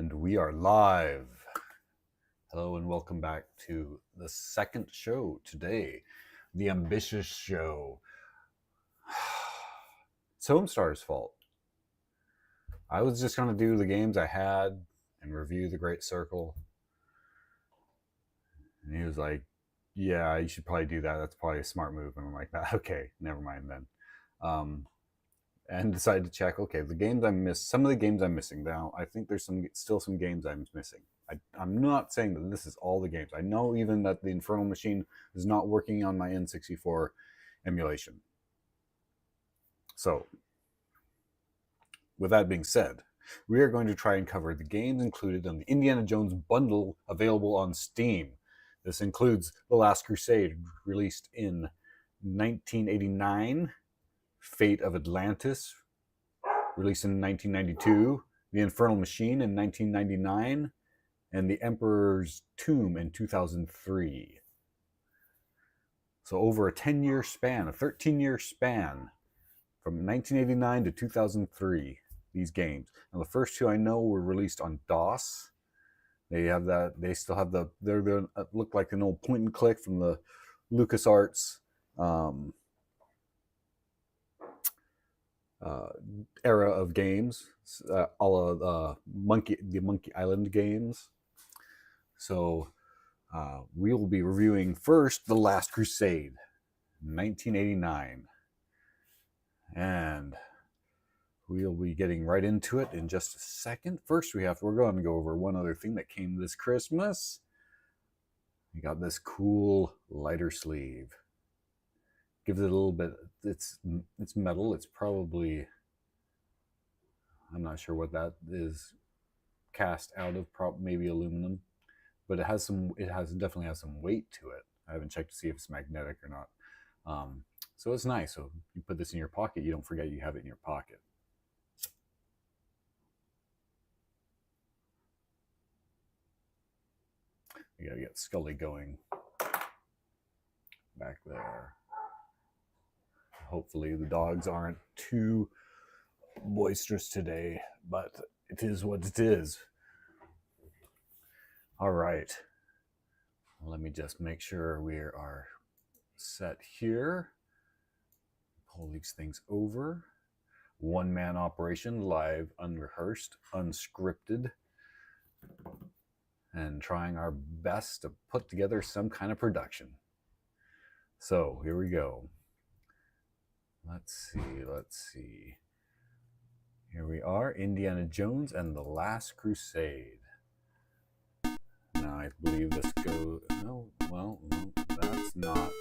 And we are live. Hello and welcome back to the second show today, the ambitious show. It's Homestar's fault. I was just going to do the games I had and review the Great Circle. And he was like, yeah, you should probably do that. That's probably a smart move. And I'm like, okay, never mind then. And decided to check, okay, the games I missed, some of the games I'm missing. Now, I think there's still some games I'm missing. I'm not saying that this is all the games. I know even that the Infernal machine is not working on my N64 emulation. So, with that being said, we are going to try and cover the games included on the Indiana Jones bundle available on Steam. This includes The Last Crusade, released in 1989, Fate of Atlantis, released in 1992, The Infernal Machine in 1999, and The Emperor's Tomb in 2003. So over a 10-year span, a 13-year span, from 1989 to 2003, these games. Now the first two I know were released on DOS. They have that. They still have the. They're look like an old point and click from the LucasArts era of games, all of the Monkey Island games. So we will be reviewing first The Last Crusade, 1989, and we'll be getting right into it in just a second. First, we're going to go over one other thing that came this Christmas. We got this cool lighter sleeve. Gives it a little bit. It's metal. It's probably, I'm not sure what that is cast out of. Maybe aluminum, but it definitely has some weight to it. I haven't checked to see if it's magnetic or not. So it's nice. So you put this in your pocket, you don't forget you have it in your pocket. You gotta get Scully going back there. Hopefully the dogs aren't too boisterous today, but it is what it is. All right. Let me just make sure we are set here. Pull these things over. One-man operation, live, unrehearsed, unscripted, and trying our best to put together some kind of production. So here we go. Let's see. Here we are, Indiana Jones and the Last Crusade. Now I believe this goes, no, that's not.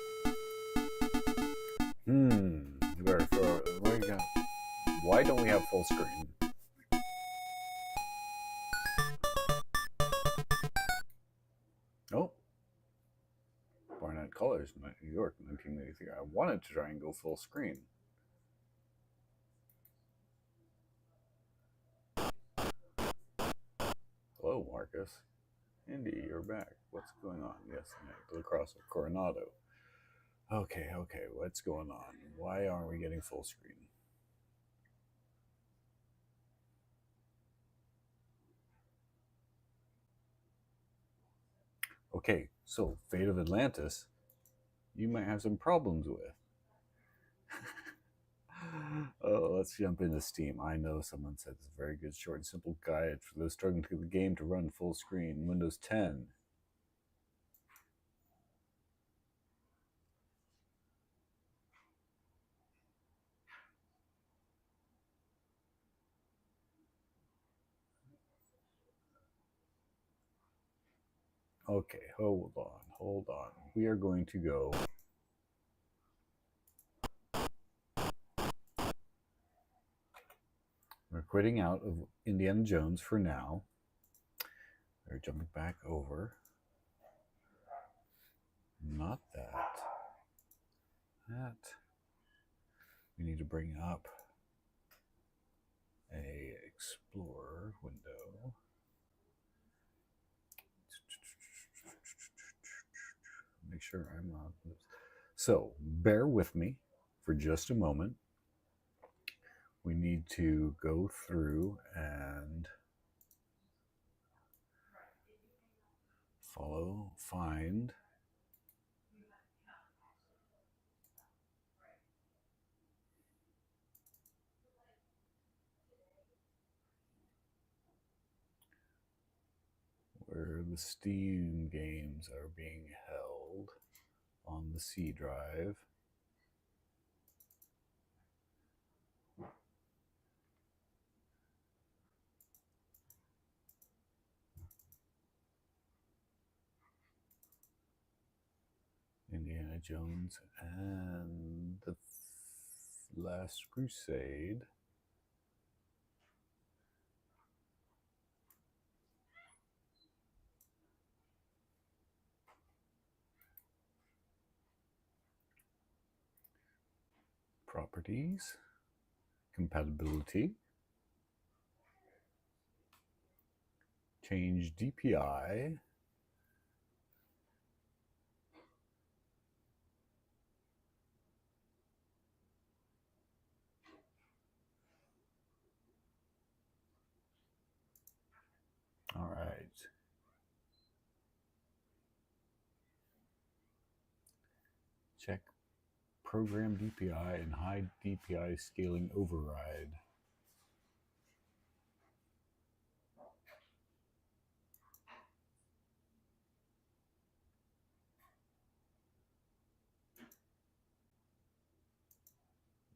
You better throw it, where you go? Why don't we have full screen? Oh. Barnett Colors, New York, 1983. I wanted to try and go full screen. Hello, Marcus. Indy, you're back. What's going on? Yes, lacrosse of Coronado. Okay, what's going on? Why aren't we getting full screen? Okay, so Fate of Atlantis, you might have some problems with. Oh, let's jump into Steam. I know someone said it's a very good, short and simple guide for those struggling to get the game to run full screen. Windows 10. Okay, hold on. We are going to go. We're quitting out of Indiana Jones for now. We're jumping back over. Not that. That. We need to bring up a Explorer window. Make sure I'm not. So bear with me for just a moment. We need to go through and follow, find. Where the Steam games are being held on the C drive. Indiana Jones and the Last Crusade. Properties, compatibility, change DPI, all right. Check program DPI and high DPI scaling override.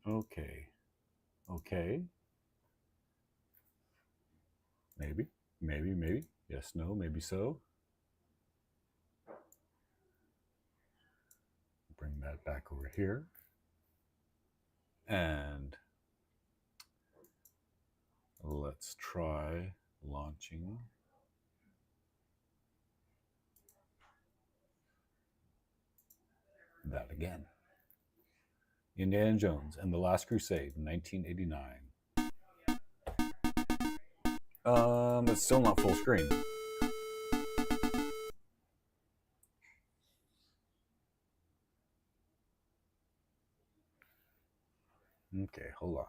Okay. Okay. Maybe. Maybe. Yes, no, maybe so. Bring that back over here. And let's try launching. That again. Indiana Jones and the Last Crusade, 1989. It's still not full screen. Okay, hold on.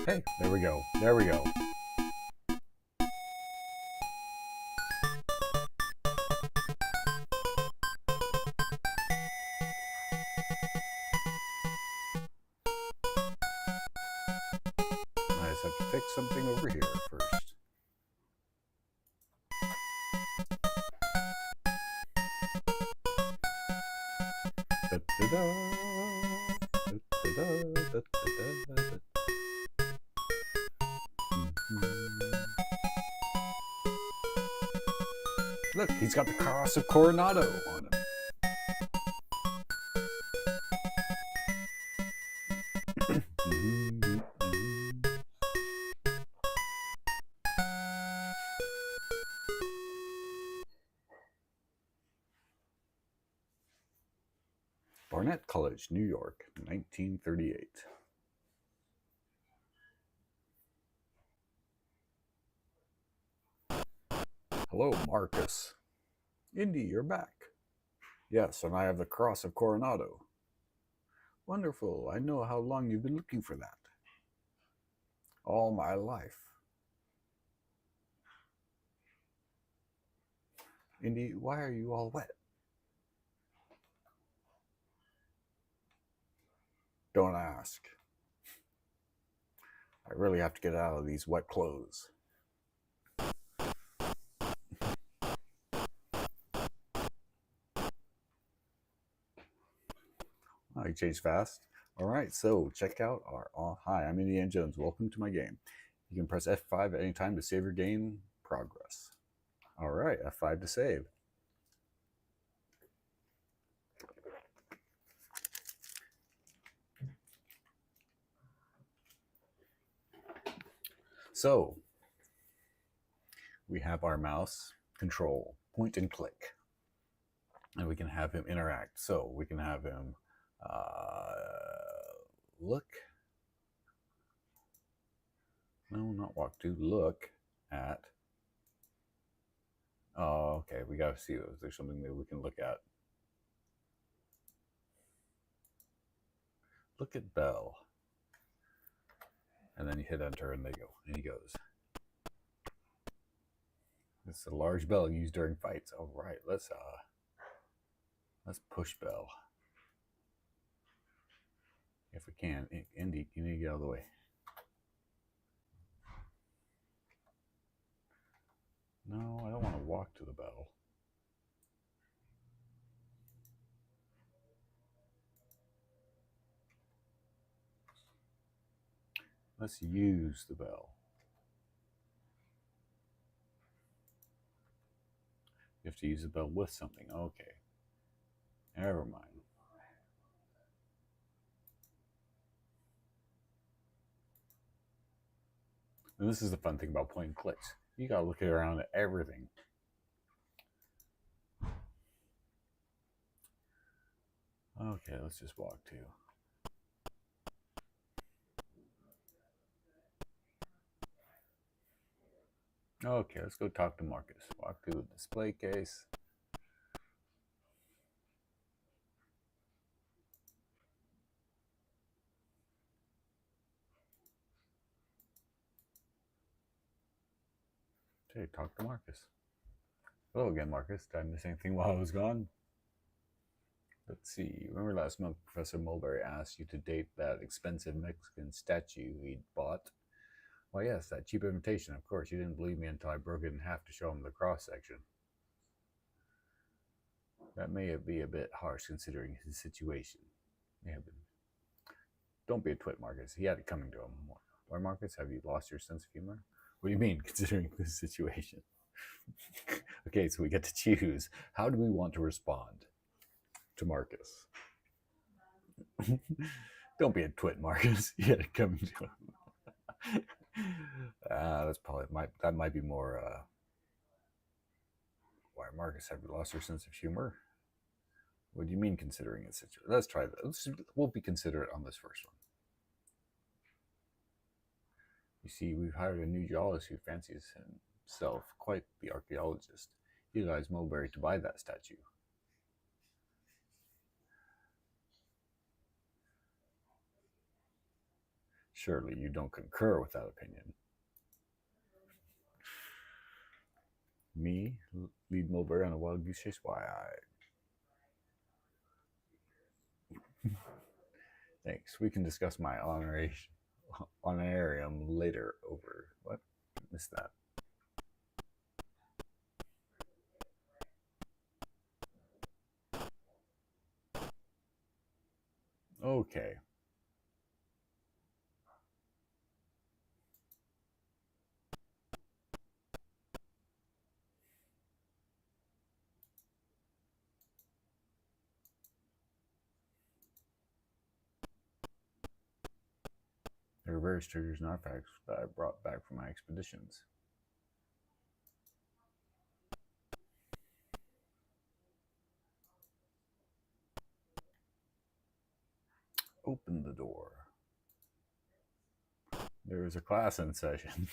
Hey, there we go. There we go. I just have to fix something over here first. Look, he's got the cross of Coronado on him. Barnett College, New York, 1938. Hello, Marcus. Indy, you're back. Yes, and I have the Cross of Coronado. Wonderful. I know how long you've been looking for that. All my life. Indy, why are you all wet? Don't ask. I really have to get out of these wet clothes. I changed fast. All right, so check out our... hi, I'm Indiana Jones. Welcome to my game. You can press F5 at any time to save your game progress. All right, F5 to save. So we have our mouse control, point and click, and we can have him interact. So we can have him look. No, not walk to, look. at. Oh, okay. We got to see those. There's something that we can look at. Look at Bell. And then you hit enter and they go. And he goes. It's a large bell used during fights. All right, let's push Bell. If we can. Indy, you need to get out of the way. No, I don't want to walk to the bell. Let's use the bell. You have to use the bell with something. Okay. Never mind. And this is the fun thing about point and clicks. You gotta look around at everything. Okay, let's just walk to. Okay, let's go talk to Marcus. Walk to the display case. Okay, talk to Marcus. Hello again, Marcus. Did I miss anything while I was gone? Let's see. Remember last month Professor Mulberry asked you to date that expensive Mexican statue he'd bought? Why, yes, that cheap imitation. Of course, you didn't believe me until I broke it in half to show him the cross section. That may be a bit harsh considering his situation. May have been. Don't be a twit, Marcus. He had it coming to him. Why, Marcus, have you lost your sense of humor? What do you mean, considering this situation? Okay, so we get to choose. How do we want to respond to Marcus? Don't be a twit, Marcus. He had it coming to him. That's probably that might be more. Why, Marcus, have you lost your sense of humor? What do you mean, considering it situation? Let's try that. We'll be considerate on this first one. You see, we've hired a new geologist who fancies himself quite the archaeologist. He advised Mulberry to buy that statue. Surely you don't concur with that opinion. Me? Lead Mulberry on a wild goose chase? Why, Thanks. We can discuss my honorarium later over... What? Missed that. Okay. There are various triggers and artifacts that I brought back from my expeditions. Open the door. There is a class in session.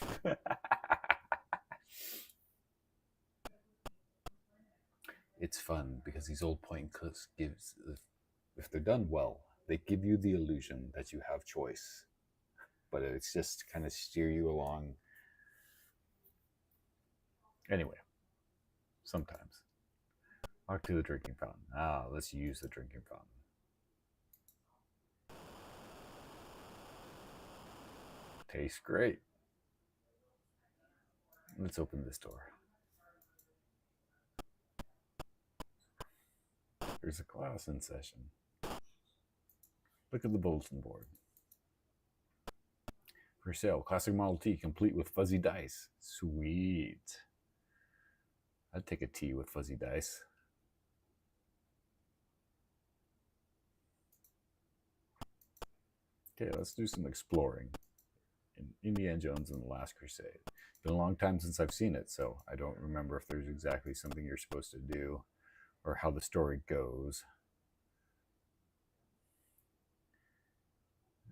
It's fun because these old point clicks gives, if they're done well, they give you the illusion that you have choice, but it's just kind of steer you along. Anyway, sometimes. Walk to the drinking fountain. Let's use the drinking fountain. Tastes great. Let's open this door. There's a class in session. Look at the bulletin board. For sale, classic Model T complete with fuzzy dice. Sweet. I'd take a T with fuzzy dice. Okay, let's do some exploring. In Indiana Jones and the Last Crusade. It's been a long time since I've seen it, so I don't remember if there's exactly something you're supposed to do or how the story goes.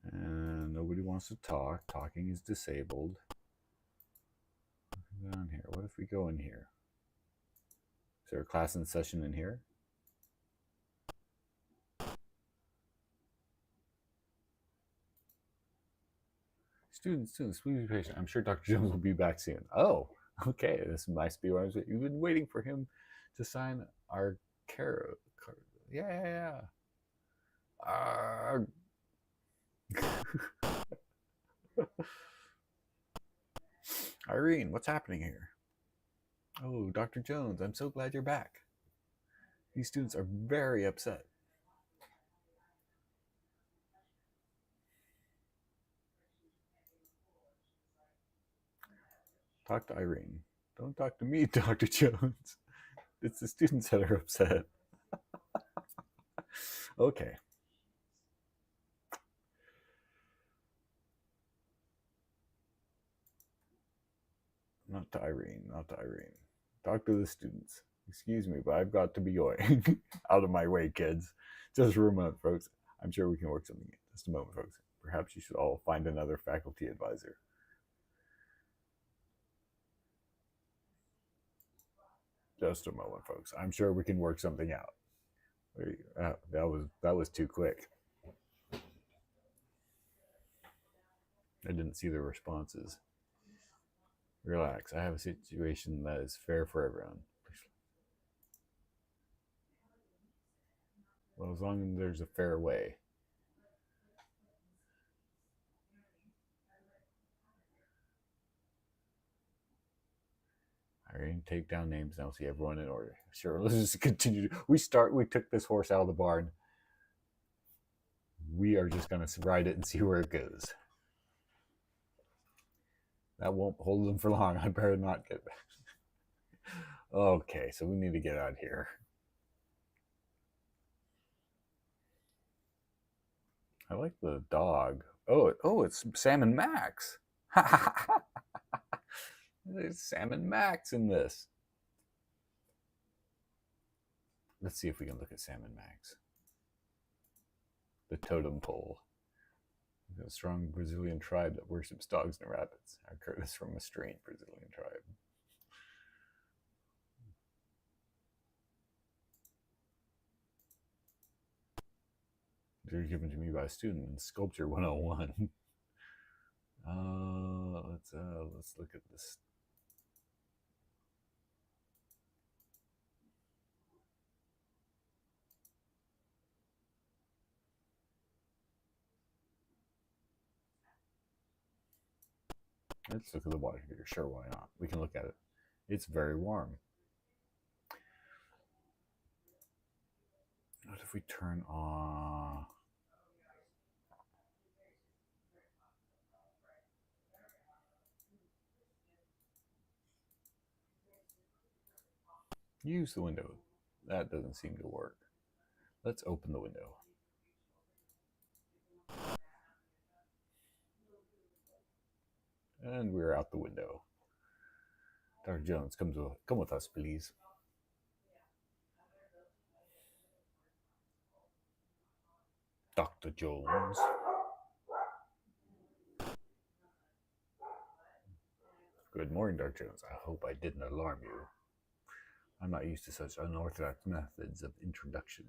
And nobody wants to talk. Talking is disabled. Down here. What if we go in here? Is there a class in session in here? Students, please be patient. I'm sure Dr. Jones will be back soon. Oh, okay. This must be what you've been waiting for him to sign our care. Yeah. Irene, what's happening here? Oh, Dr. Jones, I'm so glad you're back. These students are very upset. Talk to Irene. Don't talk to me, Dr. Jones. It's the students that are upset. Okay. Not to Irene. Talk to the students. Excuse me, but I've got to be going. Out of my way, kids. Just for a moment, folks. I'm sure we can work something in. Just a moment, folks. Perhaps you should all find another faculty advisor. Just a moment, folks. I'm sure we can work something out. That was too quick. I didn't see the responses. Relax. I have a situation that is fair for everyone. Well, as long as there's a fair way. Irene, take down names and I'll see everyone in order. Sure, let's just continue. We took this horse out of the barn. We are just going to ride it and see where it goes. That won't hold them for long. I better not get back. Okay, so we need to get out of here. I like the dog. Oh, it's Sam and Max. There's Sam and Max in this. Let's see if we can look at Sam and Max. The totem pole. A strong Brazilian tribe that worships dogs and rabbits. I heard this from a strange Brazilian tribe. They're given to me by a student in Sculpture 101. Let's look at this. Let's look at the water heater. Sure, why not? We can look at it. It's very warm. What if we turn on? Use the window. That doesn't seem to work. Let's open the window. And we're out the window. Dr. Jones, come with us, please. Dr. Jones. Good morning, Dr. Jones. I hope I didn't alarm you. I'm not used to such unorthodox methods of introduction.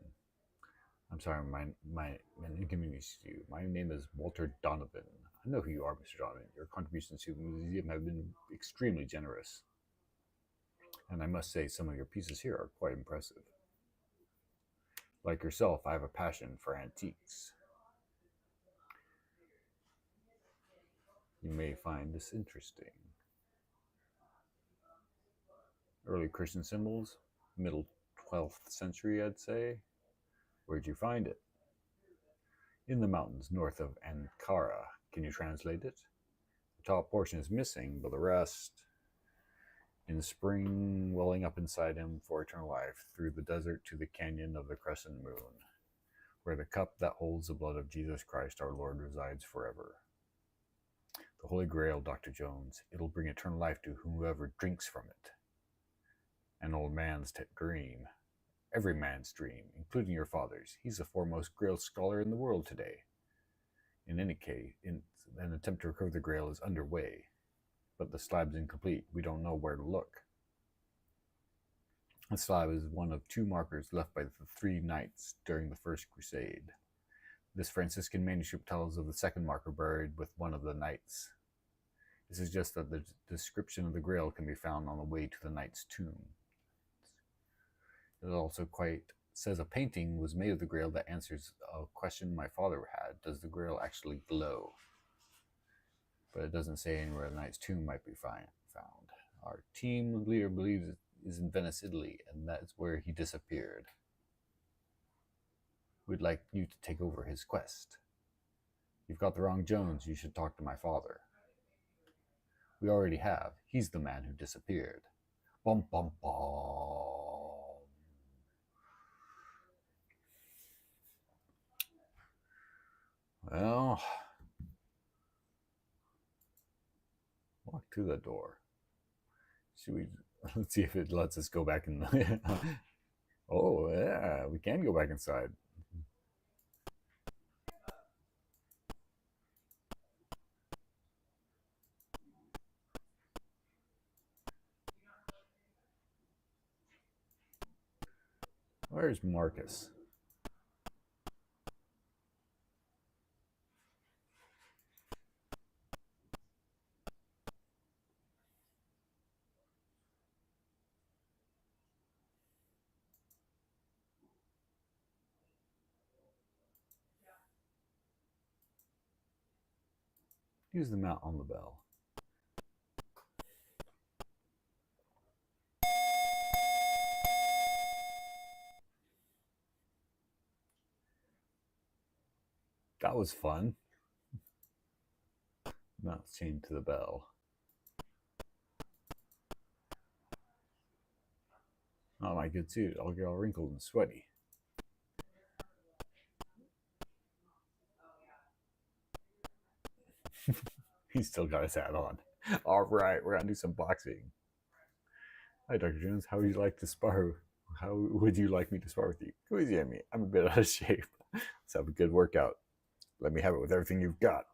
I'm sorry, my inconvenience to you. My name is Walter Donovan. I know who you are, Mr. Donovan. Your contributions to the museum have been extremely generous. And I must say, some of your pieces here are quite impressive. Like yourself, I have a passion for antiques. You may find this interesting. Early Christian symbols, middle 12th century, I'd say. Where'd you find it? In the mountains north of Ankara. Can you translate it? The top portion is missing, but the rest... In spring, welling up inside him for eternal life, through the desert to the canyon of the crescent moon, where the cup that holds the blood of Jesus Christ our Lord resides forever. The Holy Grail, Dr. Jones, it'll bring eternal life to whoever drinks from it. An old man's dream. Every man's dream, including your father's. He's the foremost Grail scholar in the world today. In any case, an attempt to recover the Grail is underway. but the slab's incomplete. We don't know where to look. The slab is one of 2 markers left by the 3 knights during the First Crusade. This Franciscan manuscript tells of the 2nd marker buried with one of the knights. It suggests that the description of the Grail can be found on the way to the knight's tomb. It also says a painting was made of the Grail that answers a question my father had. Does the Grail actually glow? But it doesn't say anywhere the knight's tomb might be found. Our team leader believes it is in Venice, Italy, and that's where he disappeared. We'd like you to take over his quest. You've got the wrong Jones. You should talk to my father. We already have. He's the man who disappeared. Bum, bum, bum. Well, walk to the door. Should we? Let's see if it lets us go back in. Oh, yeah, we can go back inside. Where's Marcus? Use the mount on the bell. That was fun. Mount's chained to the bell. Oh, my good suit. I'll get all wrinkled and sweaty. He's still got his hat on. All right, we're gonna do some boxing. Hi, Dr. Jones. How would you like to spar? How would you like me to spar with you? Go easy on me. I'm a bit out of shape. Let's have a good workout. Let me have it with everything you've got.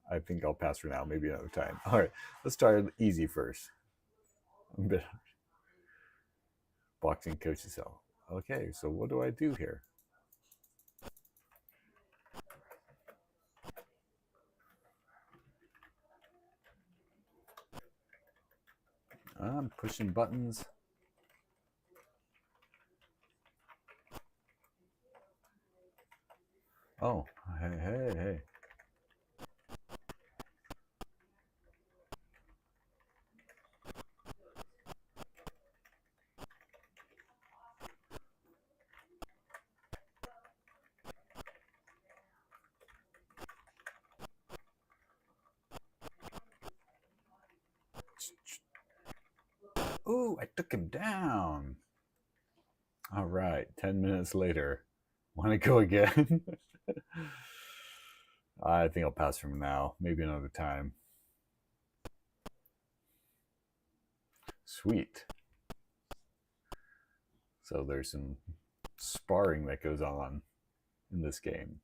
I think I'll pass for now. Maybe another time. All right, let's start easy first. I'm a bit boxing coach yourself. Okay, so what do I do here? I'm pushing buttons. Oh, hey. Ooh, I took him down. All right, 10 minutes later. Want to go again? I think I'll pass from now. Maybe another time. Sweet. So there's some sparring that goes on in this game.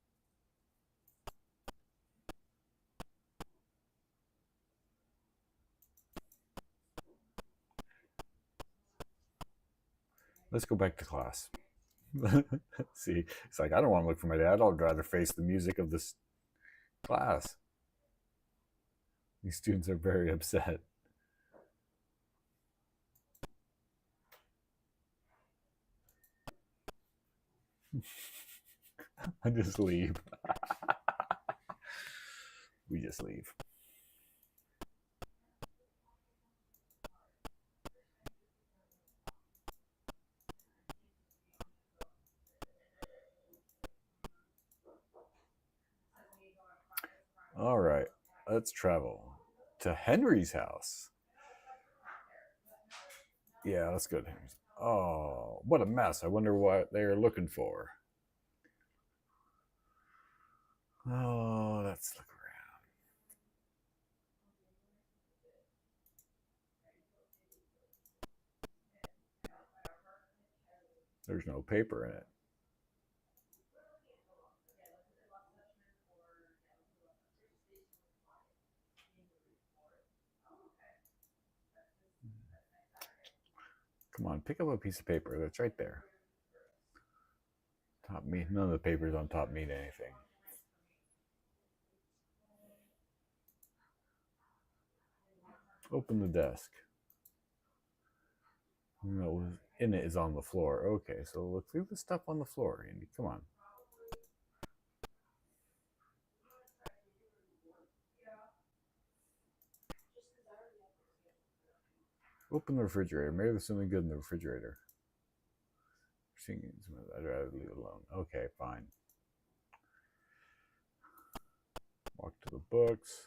Let's go back to class. See, it's like, I don't want to look for my dad. I'd rather face the music of this class. These students are very upset. I just leave. We just leave. All right, let's travel to Henry's house. Yeah, let's go to Henry's. Oh, what a mess. I wonder what they're looking for. Oh, let's look around. There's no paper in it. Come on, pick up a piece of paper that's right there. Top meat. None of the papers on top mean anything. Open the desk. No, in it is on the floor. Okay, so look through the stuff on the floor, Andy. Come on. Open the refrigerator. Maybe there's something good in the refrigerator. I'd rather leave it alone. Okay, fine. Walk to the books.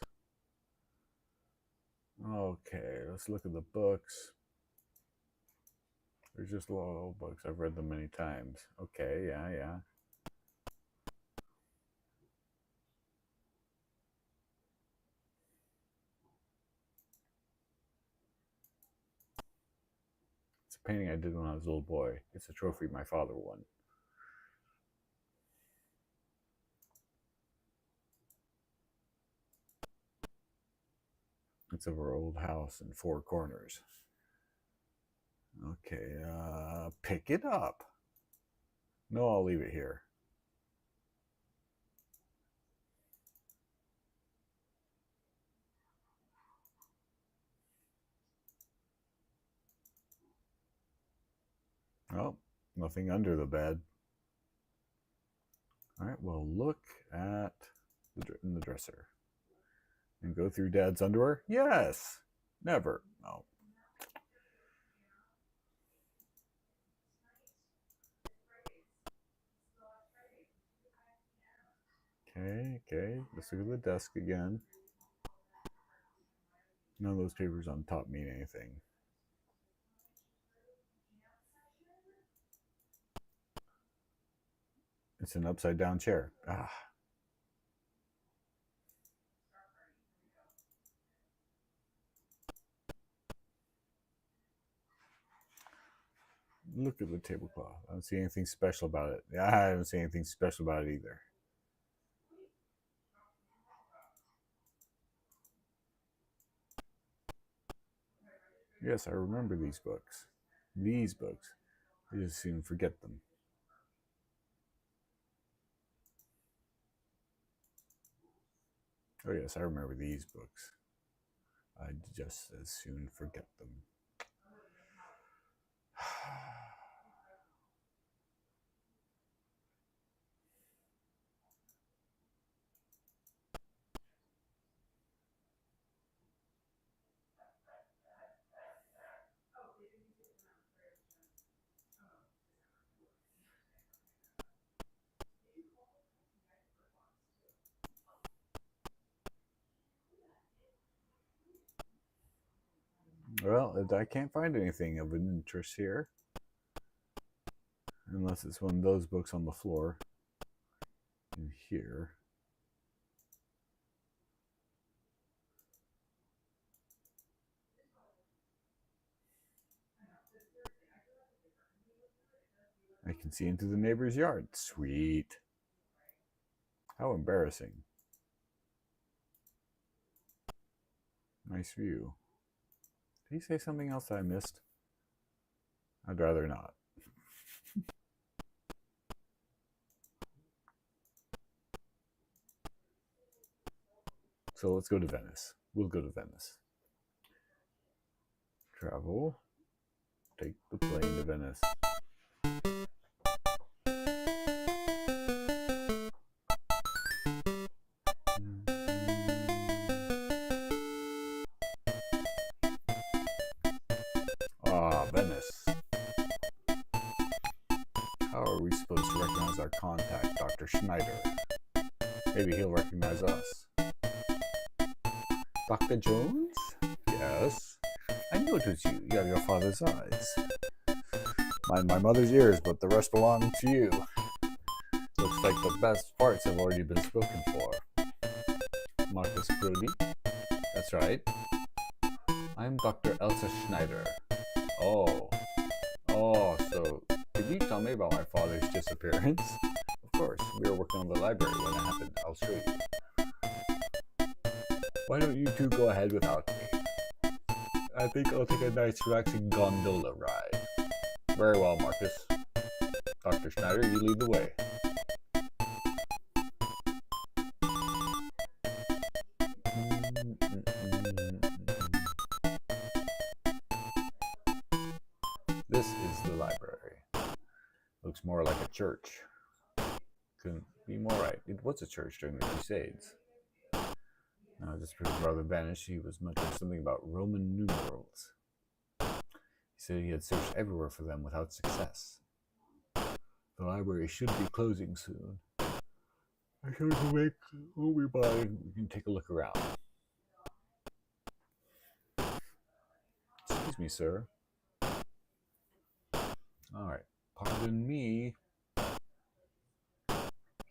Okay, let's look at the books. There's just a lot of old books. I've read them many times. Okay, yeah. It's a painting I did when I was a little boy. It's a trophy my father won. It's of our old house in Four Corners. Okay, pick it up. No, I'll leave it here. Oh, nothing under the bed. All right, well, look at in the dresser. And go through Dad's underwear? Yes. Never. No. Okay. Let's look at the desk again. None of those papers on top mean anything. It's an upside down chair. Ah. Look at the tablecloth. I don't see anything special about it. Yeah, I don't see anything special about it either. Yes, I remember these books. These books. I just seem to forget them. Oh yes, I remember these books. I'd just as soon forget them. Well, I can't find anything of an interest here. Unless it's one of those books on the floor. In here. I can see into the neighbor's yard. Sweet. How embarrassing. Nice view. Did he say something else that I missed? I'd rather not. So let's go to Venice. We'll go to Venice. Travel. Take the plane to Venice. Ah, Venice. How are we supposed to recognize our contact, Dr. Schneider? Maybe he'll recognize us. Dr. Jones? Yes. I knew it was you. You have your father's eyes. Mind my mother's ears, but the rest belong to you. Looks like the best parts have already been spoken for. Marcus Brody? That's right. I'm Dr. Elsa Schneider. Oh, so could you tell me about my father's disappearance? Of course, we were working on the library when it happened. I'll show you. Why don't you two go ahead without me? I think I'll take a nice relaxing gondola ride. Very well, Marcus. Dr. Schneider, you lead the way. This is the library. Looks more like a church. Couldn't be more right. It was a church during the Crusades. Now, just because brother vanished, he was mentioning something about Roman numerals. He said he had searched everywhere for them without success. The library should be closing soon. I should make what we buy. We can take a look around. Excuse me, sir. All right. Pardon me.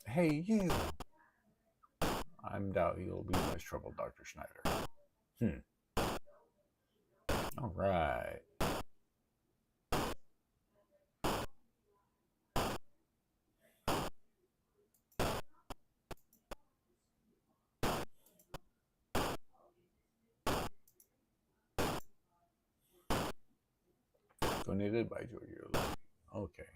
Hey, you. I doubt you'll be much trouble, Dr. Schneider. All right. Donated by Giorgio. Okay.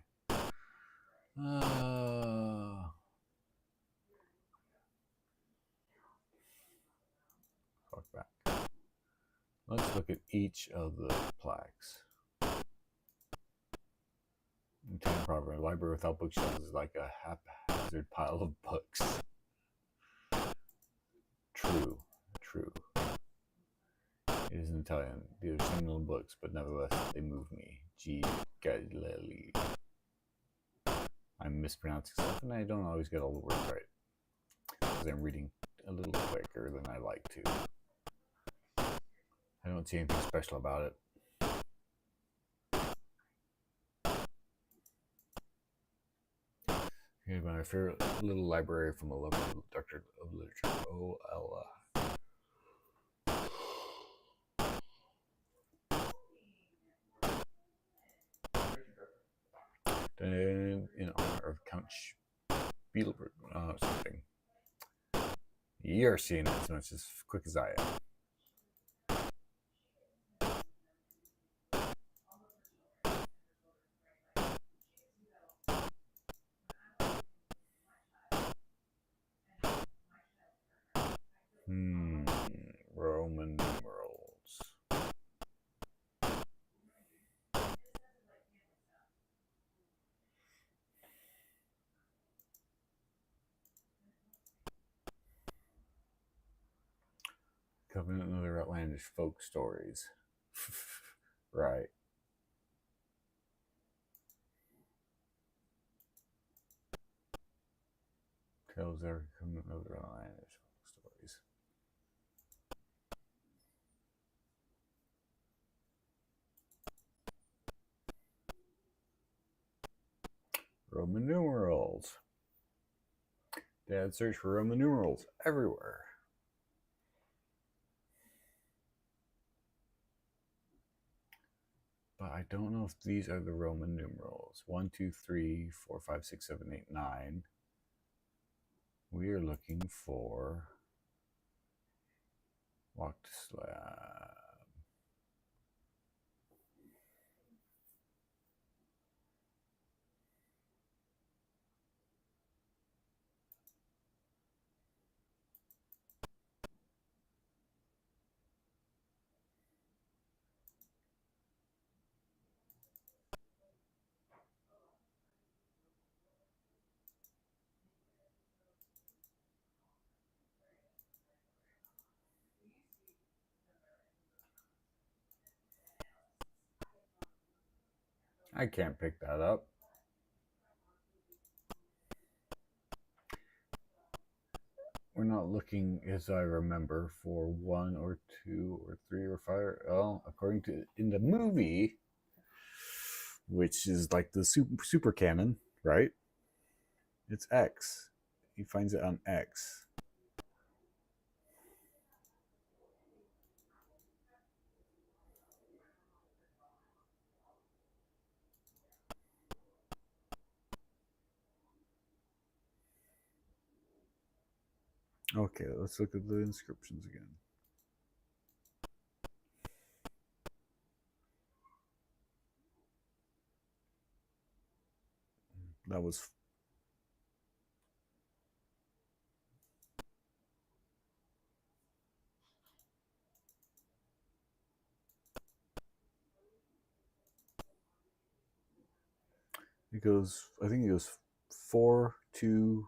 Fuck back. Let's look at each of the plaques. In town proper, a library without bookshelves is like a haphazard pile of books. True. It is in Italian. These are single books, but nevertheless, they move me. G. Galilei. I'm mispronouncing stuff, and I don't always get all the words right. Because I'm reading a little quicker than I like to. I don't see anything special about it. Here's my favorite little library from a local doctor of literature. O.L. In honor of Count Spielberg, something. You're seeing it as much as quick as I am. Roman numerals. Covenant and other Atlantis folk stories. Right. Tales are Covenant and other Atlantis folk stories. Roman numerals. Dad searched for Roman numerals everywhere. But I don't know if these are the Roman numerals. 1, 2, 3, 4, 5, 6, 7, 8, 9. We are looking for walked slab. I can't pick that up. We're not looking, as I remember, for 1 or 2 or 3 or 5. Well, according to in the movie, which is like the super canon, right? It's X. He finds it on X. Okay, let's look at the inscriptions again. that was it goes, I think it goes 4 2.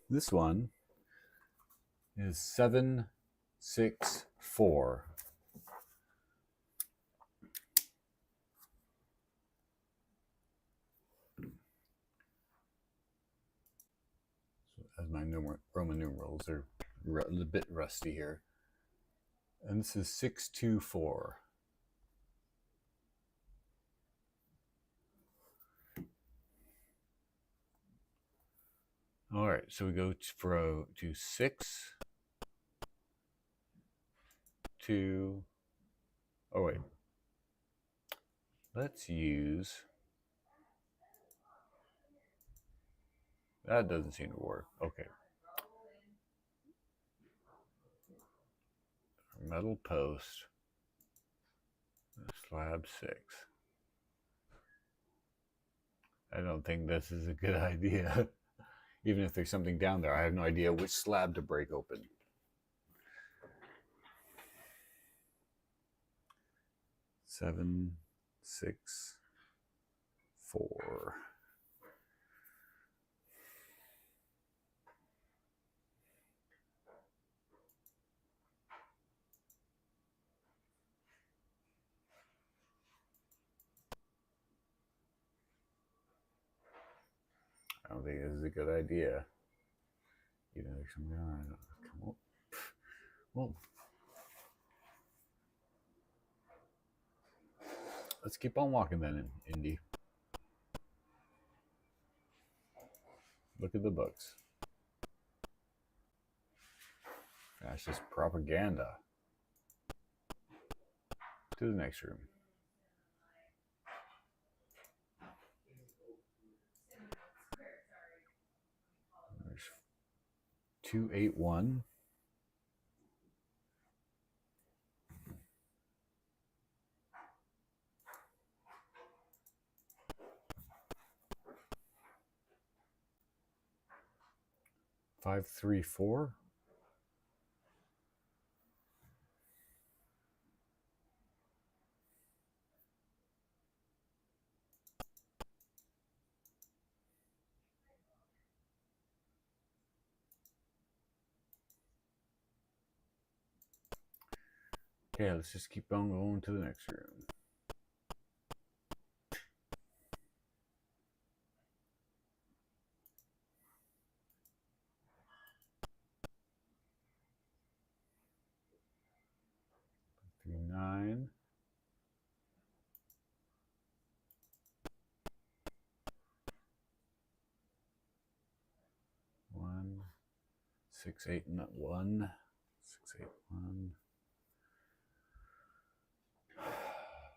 This one is 7 6 4. So as my Roman numerals are a bit rusty here. And this is 6 2 4. All right, so we go to 6 2. Oh wait, let's use, that doesn't seem to work. Okay, metal post, slab 6. I don't think this is a good idea. Even if there's something down there, I have no idea which slab to break open. Seven, 6, 4. I don't think this is a good idea. Even if there's something on it. Come on. Well, let's keep on walking then, Indy. Look at the books. Fascist propaganda. To the next room. There's 281. Five, 3, 4. Okay, let's just keep on going to the next room. Three, 9. 1, 6, 8, not 1. 6, 8, 1.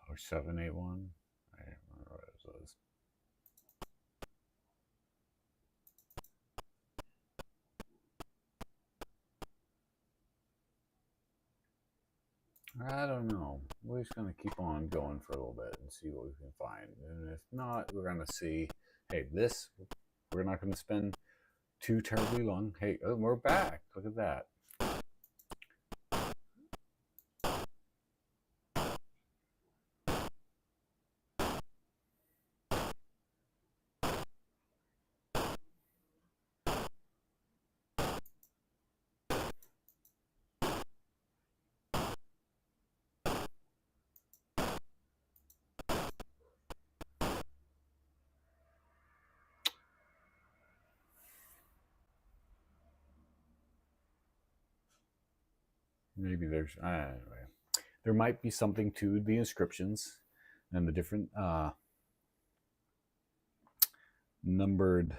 Or 7, 8, 1. I don't remember what it was. I don't know. We're just going to keep on going for a little bit and see what we can find. And if not, we're going to see, hey, this, we're not going to spend too terribly long. Hey, oh, we're back. Look at that. Maybe there's, anyway, there might be something to the inscriptions and the different numbered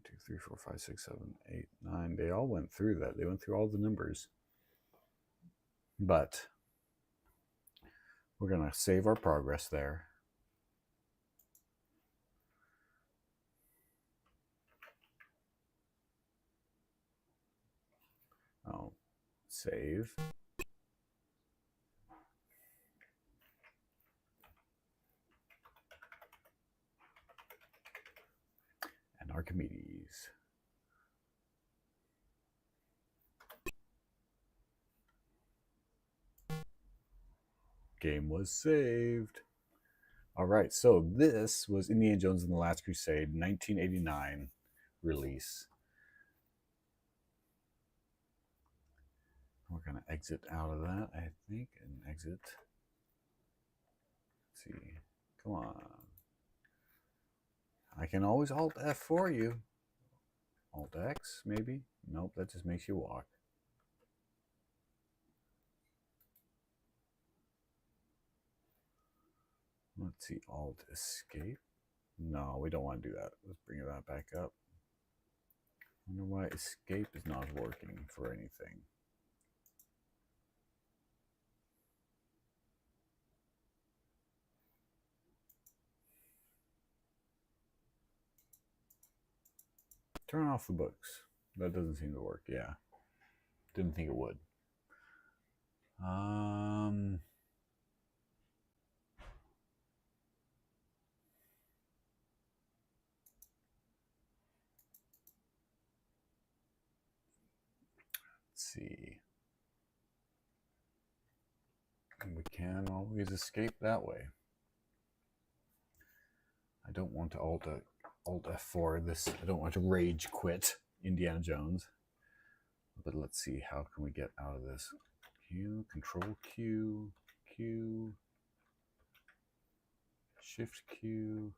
2, 3, 4, 5, 6, 7, 8, 9. They all went through that. They went through all the numbers. But we're going to save our progress there. save. And Archimedes. Game was saved. All right, so this was Indiana Jones and the Last Crusade, 1989 release. We're going to exit out of that, I think, and exit. Let's see. Come on. I can always Alt F for you. Alt X, maybe? Nope, that just makes you walk. Let's see, Alt Escape. No, we don't want to do that. Let's bring that back up. I wonder why Escape is not working for anything. Turn off the books. That doesn't seem to work. Yeah. Didn't think it would. Let's see. We can always escape that way. I don't want to Alt F4 this. I don't want to rage quit Indiana Jones. But let's see, how can we get out of this? Q, Control Q, Q, Shift Q,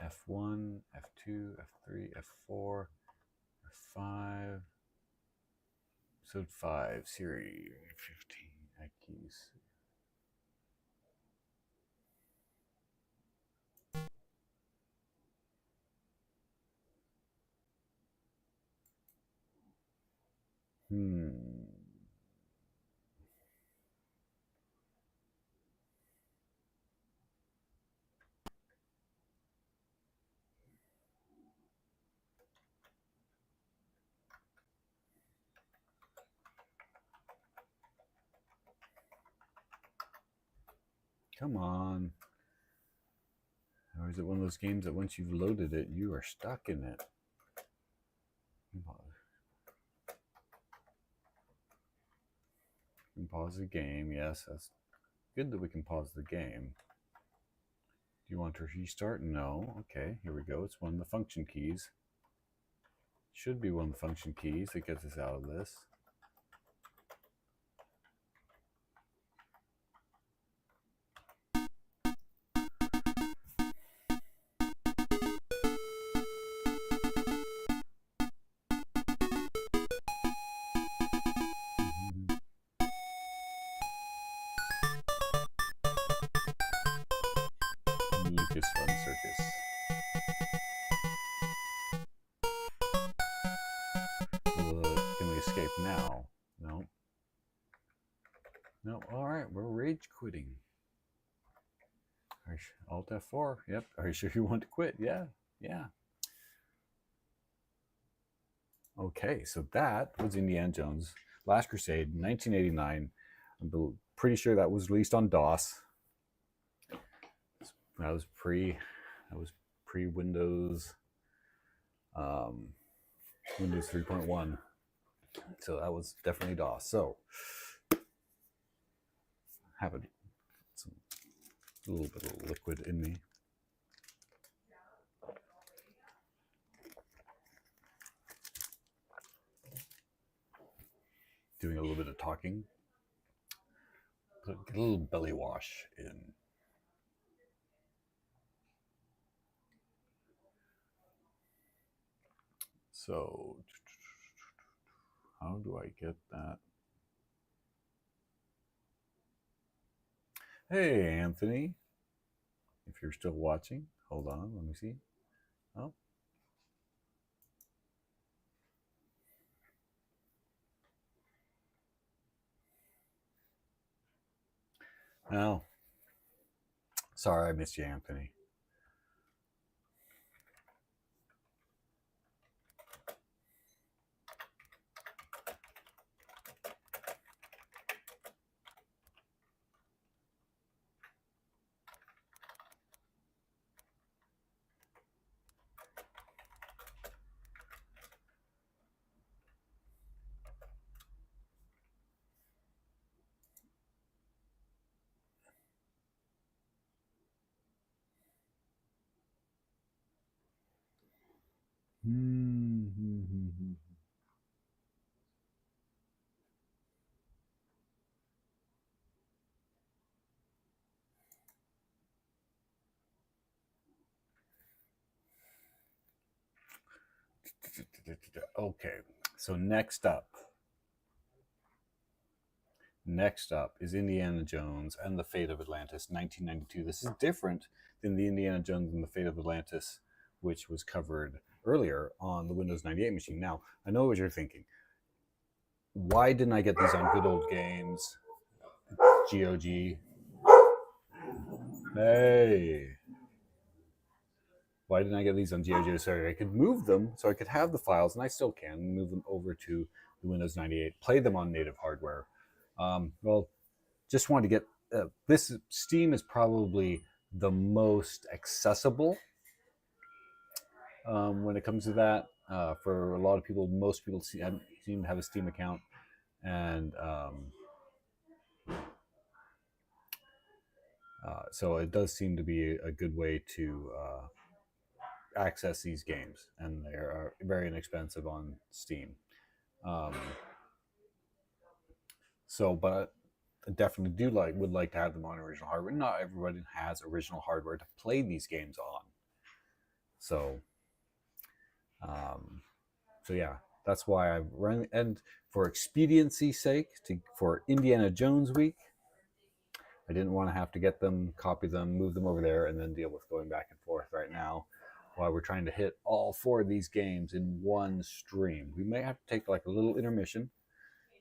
F1, F2, F3, F4, F5, Episode 5, Series 15, keys. Come on. Or is it one of those games that once you've loaded it, you are stuck in it? You can pause the game. Yes, that's good that we can pause the game. Do you want to restart? No. Okay, here we go. It's one of the function keys. Should be one of the function keys that gets us out of this. Lucas Fun Circus. Can we escape now? No. No. All right, we're rage quitting. Alt F4. Yep. Are you sure you want to quit? Yeah. Yeah. Okay, so that was Indiana Jones, Last Crusade, 1989. I'm pretty sure that was released on DOS. That was pre Windows, Windows 3.1. So that was definitely DOS. So have a little bit of liquid in me. Doing a little bit of talking. Get a little belly wash in. So, how do I get that? Hey, Anthony. If you're still watching, hold on, let me see. Oh. No. Sorry, I missed you, Anthony. Okay, so next up is Indiana Jones and the Fate of Atlantis, 1992. This is different than the Indiana Jones and the Fate of Atlantis, which was covered earlier on the Windows 98 machine. Now, I know what you're thinking. Why didn't I get these on Good Old Games, GOG? Hey. Why didn't I get these on GOG? Sorry, I could move them, so I could have the files, and I still can move them over to the Windows 98, play them on native hardware. Well, just wanted to get this. Steam is probably the most accessible when it comes to that. For a lot of people, most people seem to have a Steam account, and so it does seem to be a good way to access these games, and they are very inexpensive on Steam. But I definitely would like to have them on original hardware. Not everybody has original hardware to play these games on. So yeah, that's why I've run. And for expediency's sake, for Indiana Jones week, I didn't want to have to get them, copy them, move them over there, and then deal with going back and forth right now while we're trying to hit all 4 of these games in one stream. We may have to take like a little intermission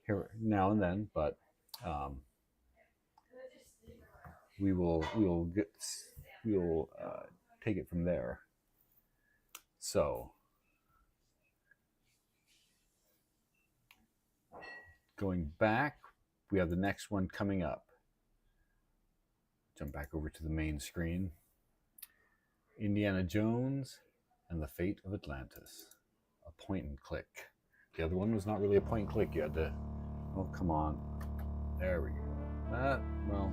here now and then, but we will take it from there. So going back, we have the next one coming up. Jump back over to the main screen. Indiana Jones and the Fate of Atlantis. A point and click. The other one was not really a point and click. You had to, oh, come on. There we go. Well,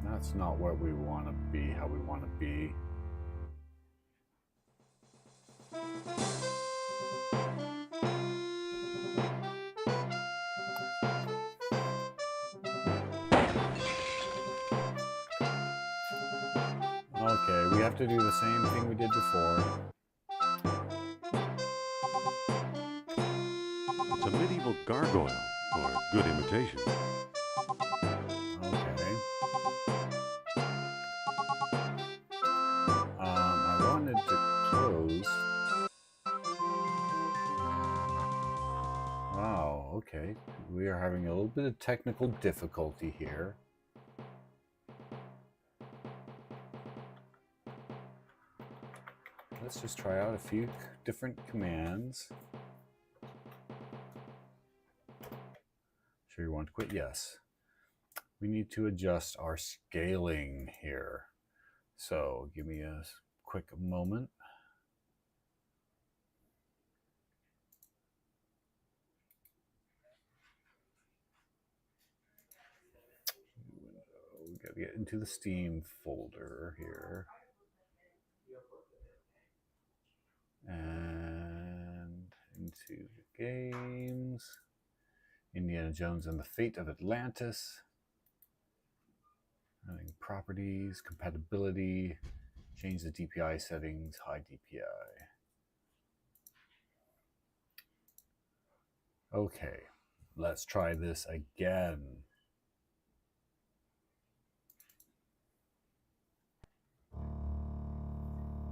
that's not what we want to be, how we want to be. Okay, we have to do the same thing we did before. It's a medieval gargoyle, or a good imitation. Okay. I wanted to close. Wow, okay. We are having a little bit of technical difficulty here. Let's just try out a few different commands. Sure you want to quit? Yes. We need to adjust our scaling here. So give me a quick moment. We gotta get into the Steam folder here. And into the games. Indiana Jones and the Fate of Atlantis. Running properties, compatibility, change the DPI settings, high DPI. Okay, let's try this again.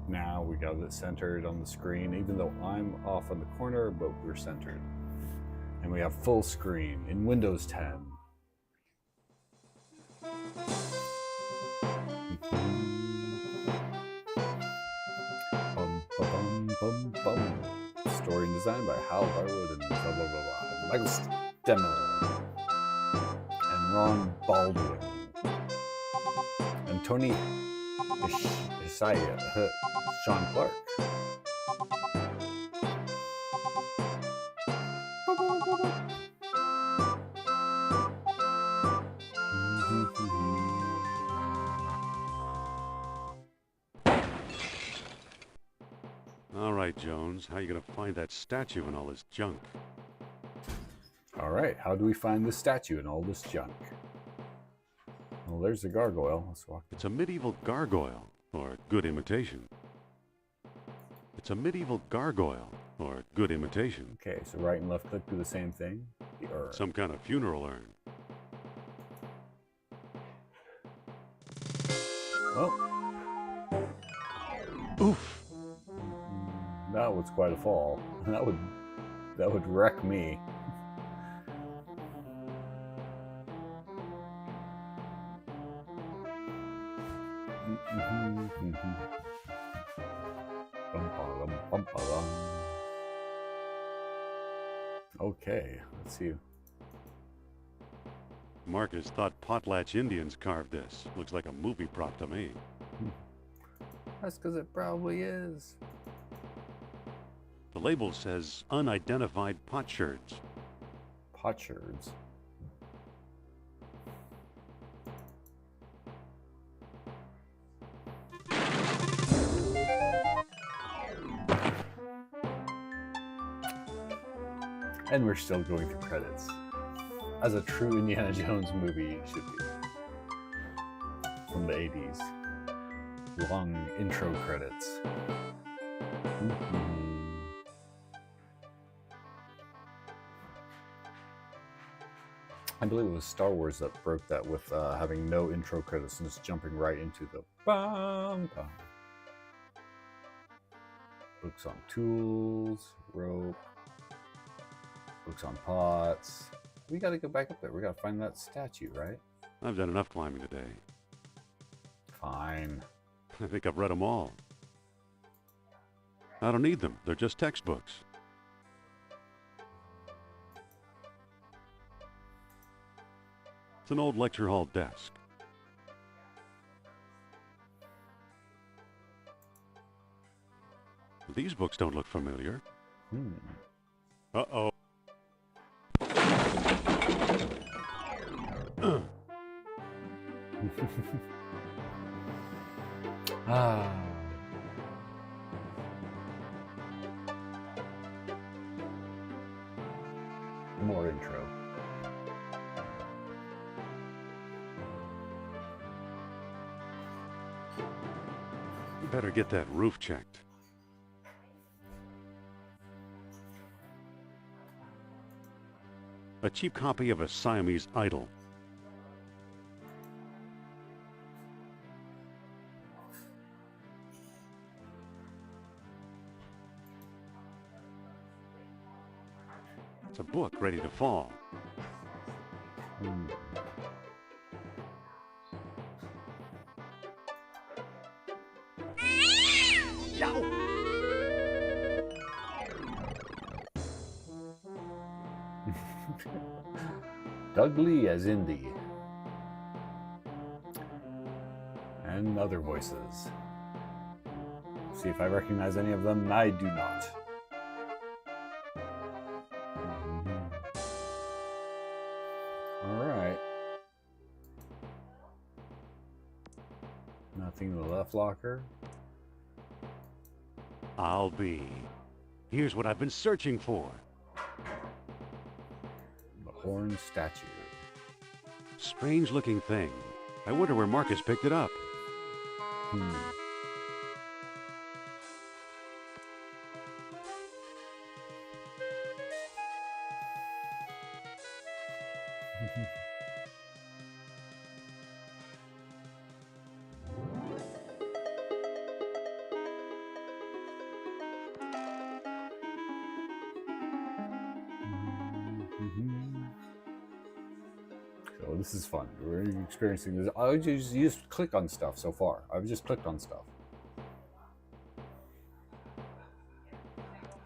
Now we got it centered on the screen, even though I'm off on the corner, but we're centered. And we have full screen in Windows 10. Bum, bum, bum, bum. Story and design by Hal Barwood and blah, blah, blah, blah. Michael Stemmel and Ron Baldwin and Tony Isaiah, Sean Clark. All right, Jones. How you gonna find that statue and all this junk? All right, how do we find the statue and all this junk? Well, there's the gargoyle. Let's walk. It's a medieval gargoyle, or good imitation. It's a medieval gargoyle, or good imitation. Okay, so right and left click do the same thing. The urn. Some kind of funeral urn. Oh, Oof! that was quite a fall. That would wreck me. Okay, let's see. Marcus thought Potlatch Indians carved this. Looks like a movie prop to me. That's because it probably is. The label says unidentified potsherds. Potsherds. And we're still going through credits. As a true Indiana Jones movie should be. From the 80s. Long intro credits. I believe it was Star Wars that broke that with having no intro credits and just jumping right into the bum bum. Books on tools, rope, books on pots. We gotta go back up there. We gotta find that statue, right? I've done enough climbing today. Fine. I think I've read them all. I don't need them. They're just textbooks. It's an old lecture hall desk. These books don't look familiar. Uh-oh. More intro. Better get that roof checked. A cheap copy of a Siamese idol. It's a book ready to fall. Doug Lee as Indy. And other voices. See if I recognize any of them. I do not. Alright. Nothing in the left locker. I'll be. Here's what I've been searching for. The horn statue. Strange looking thing. I wonder where Marcus picked it up. So this is fun. We're experiencing this. I just click on stuff so far. I've just clicked on stuff.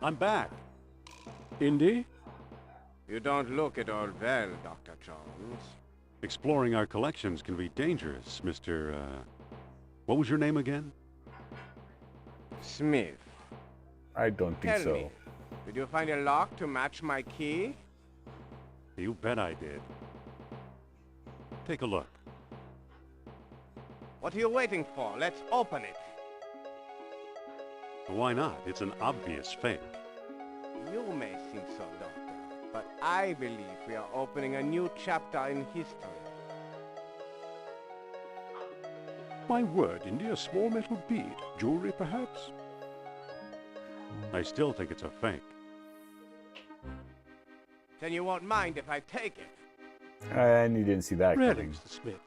I'm back. Indy? You don't look at all well, Dr. Jones. Exploring our collections can be dangerous, Mr. What was your name again? Smith. I don't think Tell so. me, did you find a lock to match my key? You bet I did. Take a look. What are you waiting for? Let's open it. Why not? It's an obvious fake. You may think so, Doctor, but I believe we are opening a new chapter in history. My word, Indy, a small metal bead. Jewelry, perhaps? I still think it's a fake. Then you won't mind if I take it. And you didn't see that Really, coming. Mr. Smith?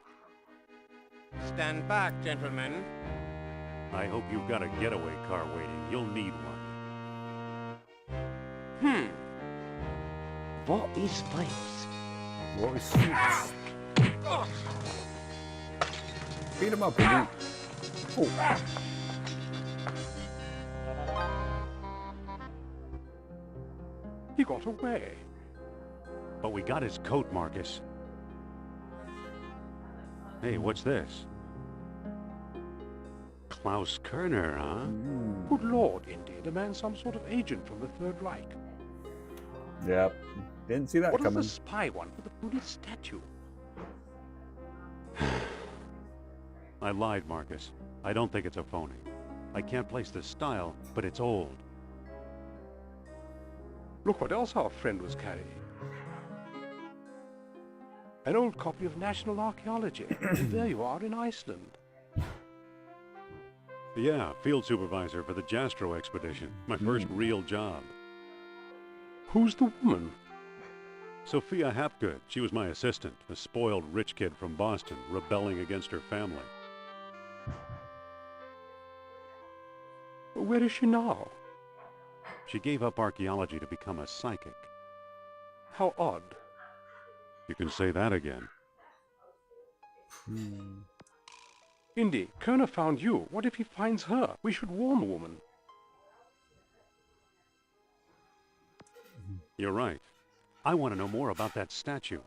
Stand back, gentlemen. I hope you've got a getaway car waiting. You'll need one. What is face? What is beat him up, Indy. Oh. He got away. But we got his coat, Marcus. Hey, what's this? Klaus Kerner, huh? Good Lord, Indy, the man's some sort of agent from the Third Reich. Yep. Didn't see that What coming. is the spy one for the Buddhist statue? I lied, Marcus. I don't think it's a phony. I can't place the style, but it's old. Look what else our friend was carrying. An old copy of National Archaeology. And there you are in Iceland. Yeah, field supervisor for the Jastro expedition. My first real job. Who's the woman? Sophia Hapgood. She was my assistant, a spoiled rich kid from Boston, rebelling against her family. Where is she now? She gave up archaeology to become a psychic. How odd. You can say that again. Indy, Kerner found you. What if he finds her? We should warn the woman. You're right. I want to know more about that statue.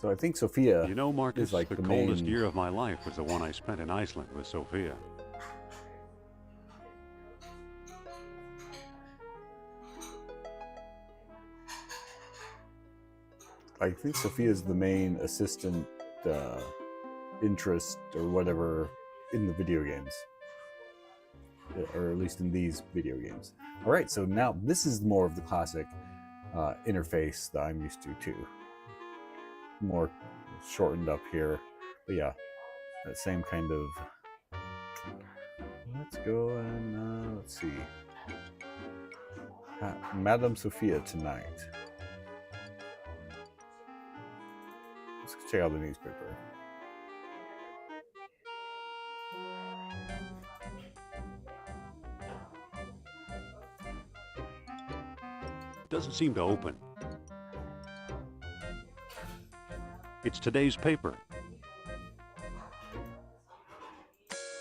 So I think Sophia You know, Marcus, is like the the coldest main... year of my life was the one I spent in Iceland with Sophia. I think Sophia's the main assistant interest or whatever in the video games. Or at least in these video games. All right, so now this is more of the classic interface that I'm used to too. More shortened up here. But yeah, that same kind of... Let's go and let's see. Madame Sophia tonight. Let's check out the newspaper. Doesn't seem to open. It's today's paper.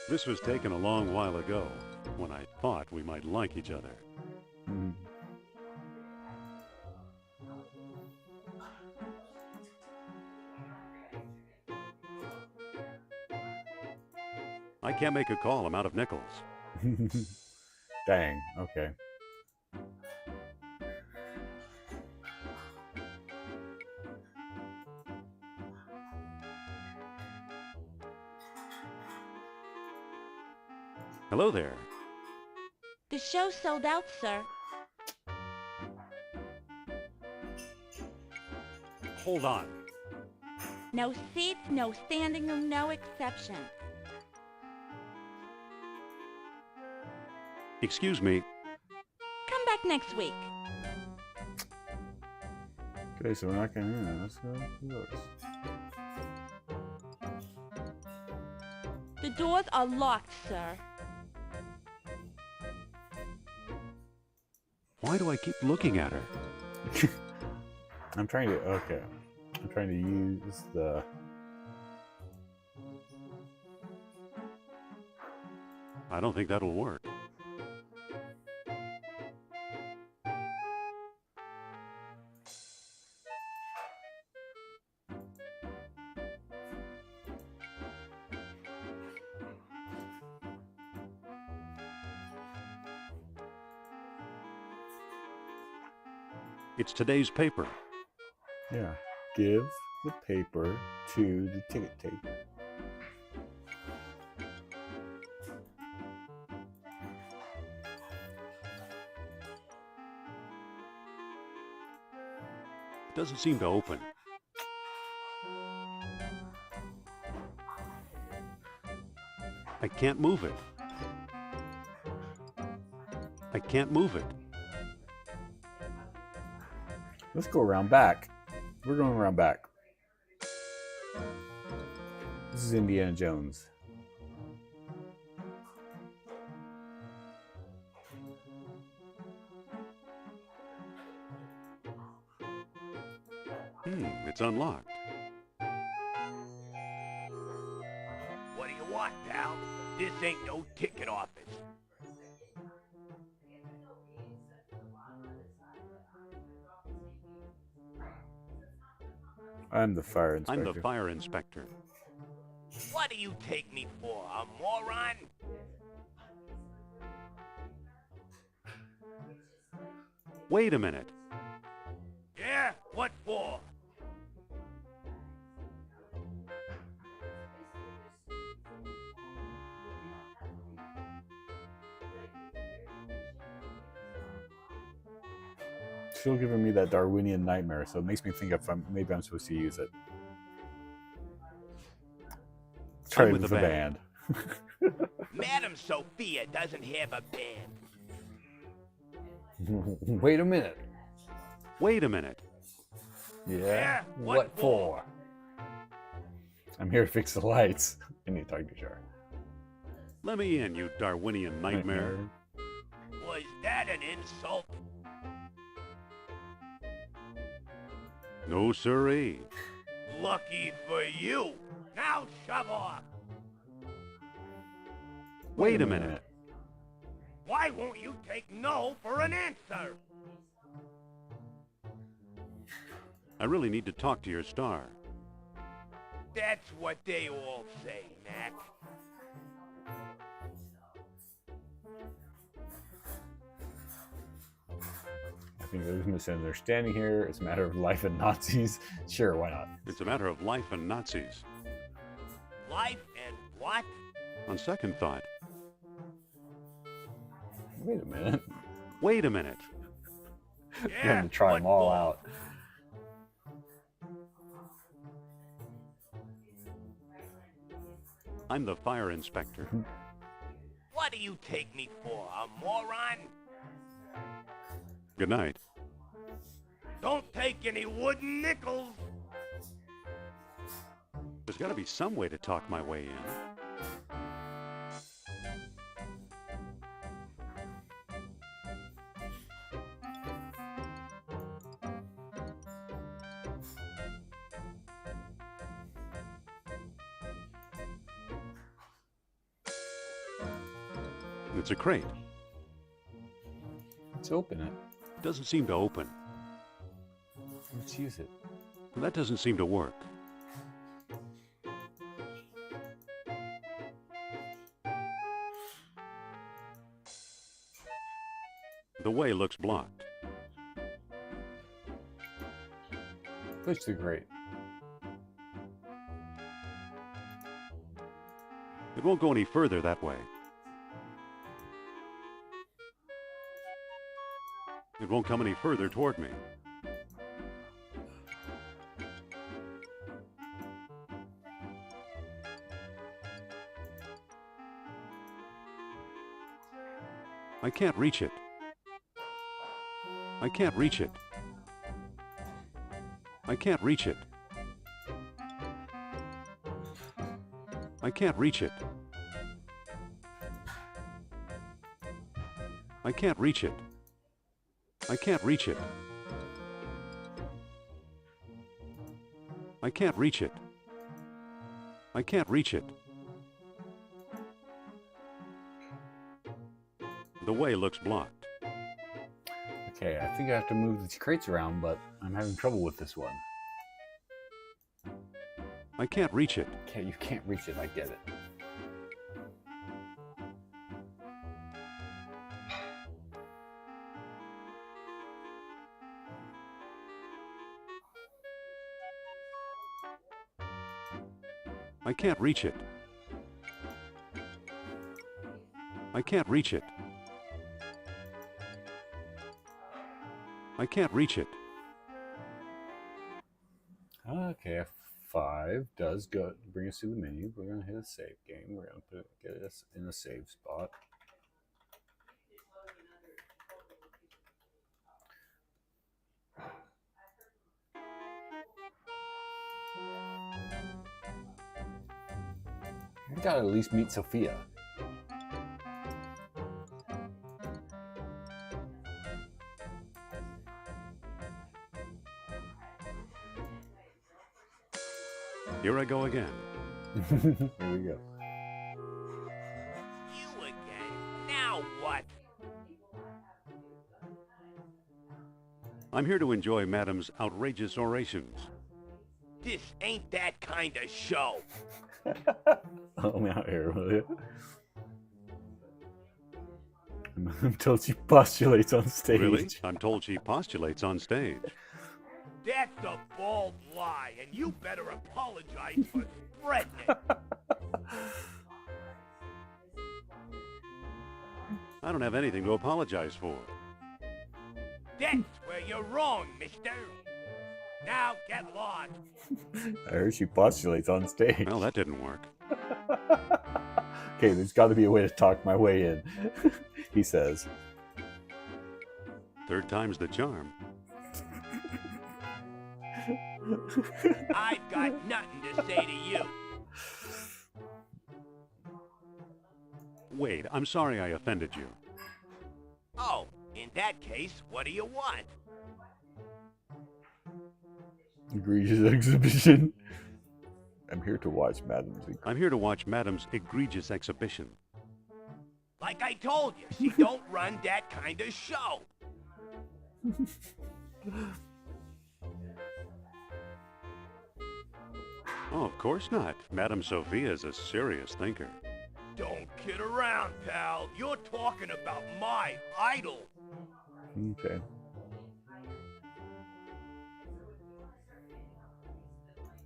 This was taken a long while ago, when I thought we might like each other. I can't make a call. I'm out of nickels. Dang, okay. Hello there. The show sold out, sir. Hold on. No seats, no standing room, no exceptions. Excuse me. Come back next week. Okay, so we're not gonna... let's go through those. The doors are locked, sir. Why do I keep looking at her? I'm trying to... okay. I'm trying to use the... I don't think that'll work. It's today's paper. Yeah. Give the paper to the ticket taker. Doesn't seem to open. I can't move it. I can't move it. Let's go around back. We're going around back. This is Indiana Jones. It's unlocked. What do you want, pal? This ain't no ticket office. I'm the fire inspector. I'm the fire inspector. What do you take me for, a moron? Wait a minute. Yeah? What for? Still giving me that Darwinian nightmare, so it makes me think if maybe I'm supposed to use it. Let's try I'm it with with the the band. Madam Sophia doesn't have a band. Wait a minute. Wait a minute. Yeah? What for? I'm here to fix the lights. I need to talk to Char. Let me in, you Darwinian nightmare. Was that an insult? No siree. Lucky for you. Now shove off. Wait a minute. Why won't you take no for an answer? I really need to talk to your star. That's what they all say, Mac. I think there's a misunderstanding here. It's a matter of life and Nazis. Sure, why not? It's a matter of life and Nazis. Life and what? On second thought. Wait a minute. Wait a minute. Going to try them all out. I'm the fire inspector. What do you take me for, a moron? Good night. Don't take any wooden nickels. There's got to be some way to talk my way in. It's a crate. Let's open it. It doesn't seem to open. Let's use it. That doesn't seem to work. The way looks blocked. Push the grate. It won't go any further that way. It won't come any further toward me. I can't reach it. I can't reach it. I can't reach it. I can't reach it. I can't reach it. I can't reach it. I can't reach it. I can't reach it. The way looks blocked. Okay, I think I have to move these crates around, but I'm having trouble with this one. I can't reach it. Okay, you can't reach it, I get it. I can't reach it. I can't reach it. I can't reach it. Okay, F5 does go bring us to the menu. We're gonna hit a save game. We're gonna get us in a save spot. We gotta at least meet Sophia. Here I go again. Here we go. You again? Now what? I'm here to enjoy Madam's outrageous orations. This ain't that kind of show. Help me out here, will you? I'm told she postulates on stage. Really? I'm told she postulates on stage. That's a bald lie, and you better apologize for spreading it. I don't have anything to apologize for. That's where you're wrong, mister. Now get lost. I heard she postulates on stage. Well, that didn't work. Okay, there's got to be a way to talk my way in, he says. Third time's the charm. I've got nothing to say to you. Wait, I'm sorry I offended you. Oh, in that case, what do you want? Egregious exhibition. I'm here to watch Madam's. I'm here to watch Madam's egregious exhibition. Like I told you, she don't run that kind of show. Oh, of course not. Madame Sophia is a serious thinker. Don't kid around, pal. You're talking about my idol. Okay.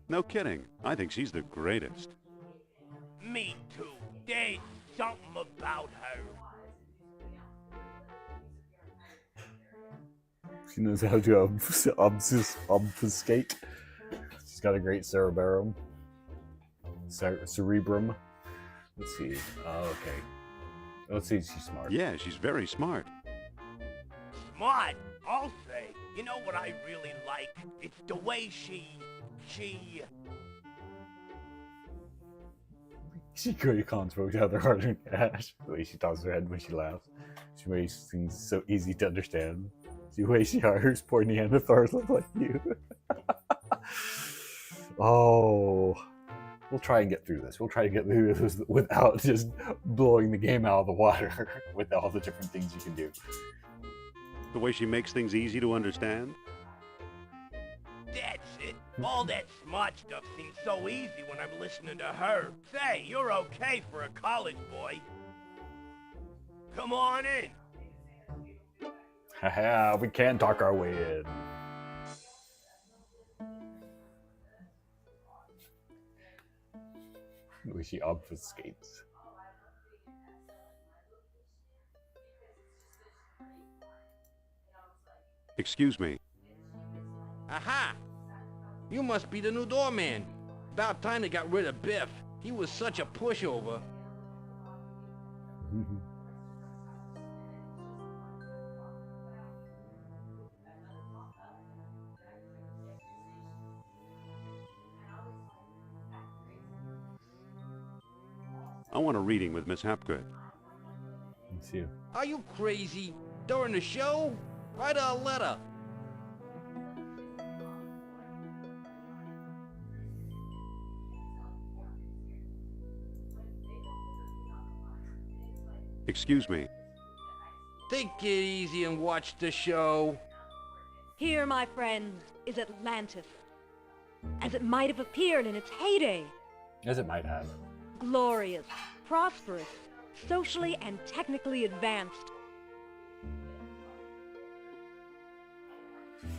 No kidding. I think she's the greatest. Me too. There's something about her. She knows how to obfuscate. She's got a great cerebrum. Cerebrum. Let's see. Okay. Let's see. She's smart. Yeah, she's very smart. Smart, I'll say. You know what I really like? It's the way she... She really can't spoke to other harder than cash. The way she tosses her head when she laughs. She makes things so easy to understand. The way she hires poor Neanderthals look like you. Oh. We'll try and get through this. We'll try to get through this without just blowing the game out of the water with all the different things you can do. The way she makes things easy to understand. That's it. All that smart stuff seems so easy when I'm listening to her. Say, you're okay for a college boy. Come on in. Haha, we can talk our way in. The way she obfuscates. Excuse me. Aha! You must be the new doorman. About time they got rid of Biff. He was such a pushover. I want a reading with Miss Hapgood. Let's see. Are you crazy? During the show? Write her a letter. Excuse me. Take it easy and watch the show. Here, my friends, is Atlantis, as it might have appeared in its heyday. As it might have. Glorious, prosperous, socially and technically advanced.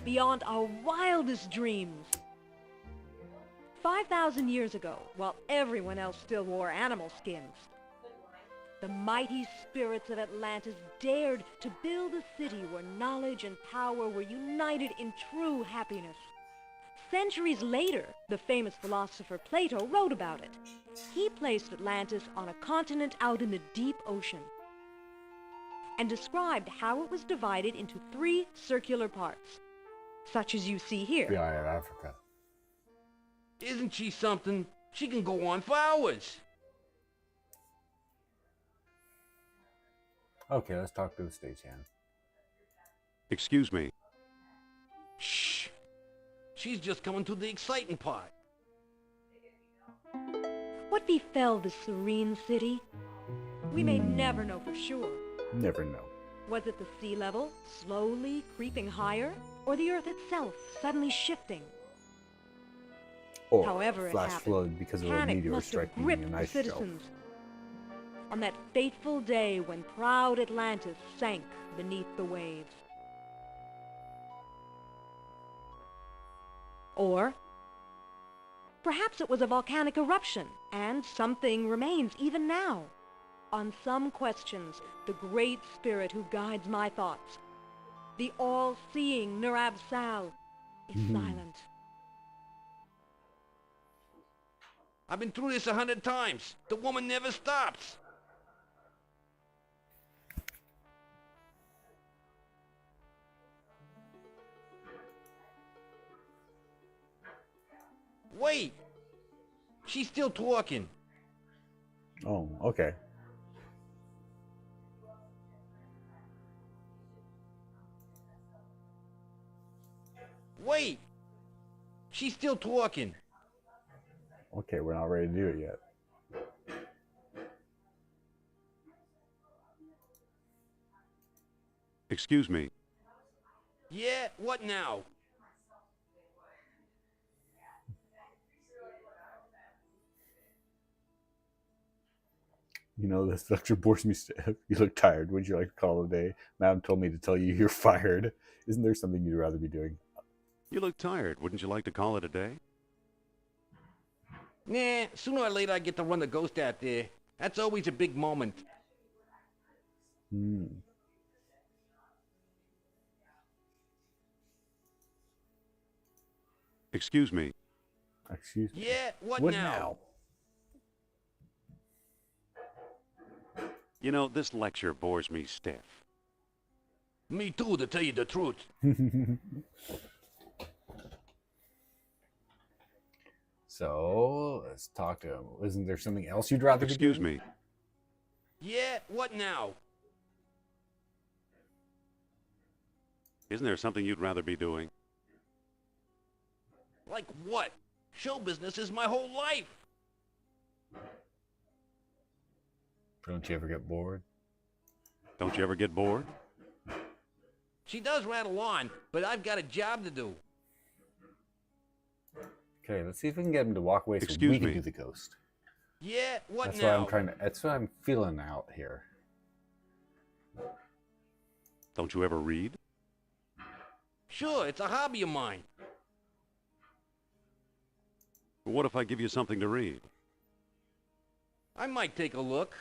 Beyond our wildest dreams. 5,000 years ago, while everyone else still wore animal skins, the mighty spirits of Atlantis dared to build a city where knowledge and power were united in true happiness. centuries later, the famous philosopher Plato wrote about it. He placed Atlantis on a continent out in the deep ocean and described how it was divided into 3 circular parts, such as you see The here. Eye of Africa. Isn't she something? She can go on for hours. Okay, let's talk to the stagehand. Excuse me. Shh. She's just coming to the exciting part. What befell this serene city? We may never know for sure. Never know. Was it the sea level slowly creeping higher, or the earth itself suddenly shifting? Or However it flash happened, flood because of a panic meteor must have striking gripped an the ice shelf. citizens on that fateful day when proud Atlantis sank beneath the waves. Or perhaps it was a volcanic eruption, and something remains even now. On some questions, the great spirit who guides my thoughts, the all-seeing Nurab Sal, is silent. I've been through this 100 times. The woman never stops. Wait! She's still talking. Oh, okay. Wait! She's still talking. Okay, we're not ready to do it yet. Excuse me. Yeah, what now? You know, this lecture bores me stiff. You look tired. Would you like to call it a day? Madam told me to tell you you're fired. Isn't there something you'd rather be doing? You look tired. Wouldn't you like to call it a day? Nah, sooner or later I get to run the ghost out there. That's always a big moment. Hmm. Excuse me. Excuse me. Yeah, what What now? now? You know, this lecture bores me stiff. Me too, to tell you the truth. So, let's talk to him. Isn't there something else you'd rather be doing? Excuse me. Yeah, what now? Isn't there something you'd rather be doing? Like what? Show business is my whole life. Don't you ever get bored? Don't you ever get bored? She does rattle on, but I've got a job to do. Okay, let's see if we can get him to walk away so Excuse we can me. do the ghost. Yeah, what That's now? what I'm trying to. That's what I'm feeling out here. Don't you ever read? Sure, it's a hobby of mine. What if I give you something to read? I might take a look.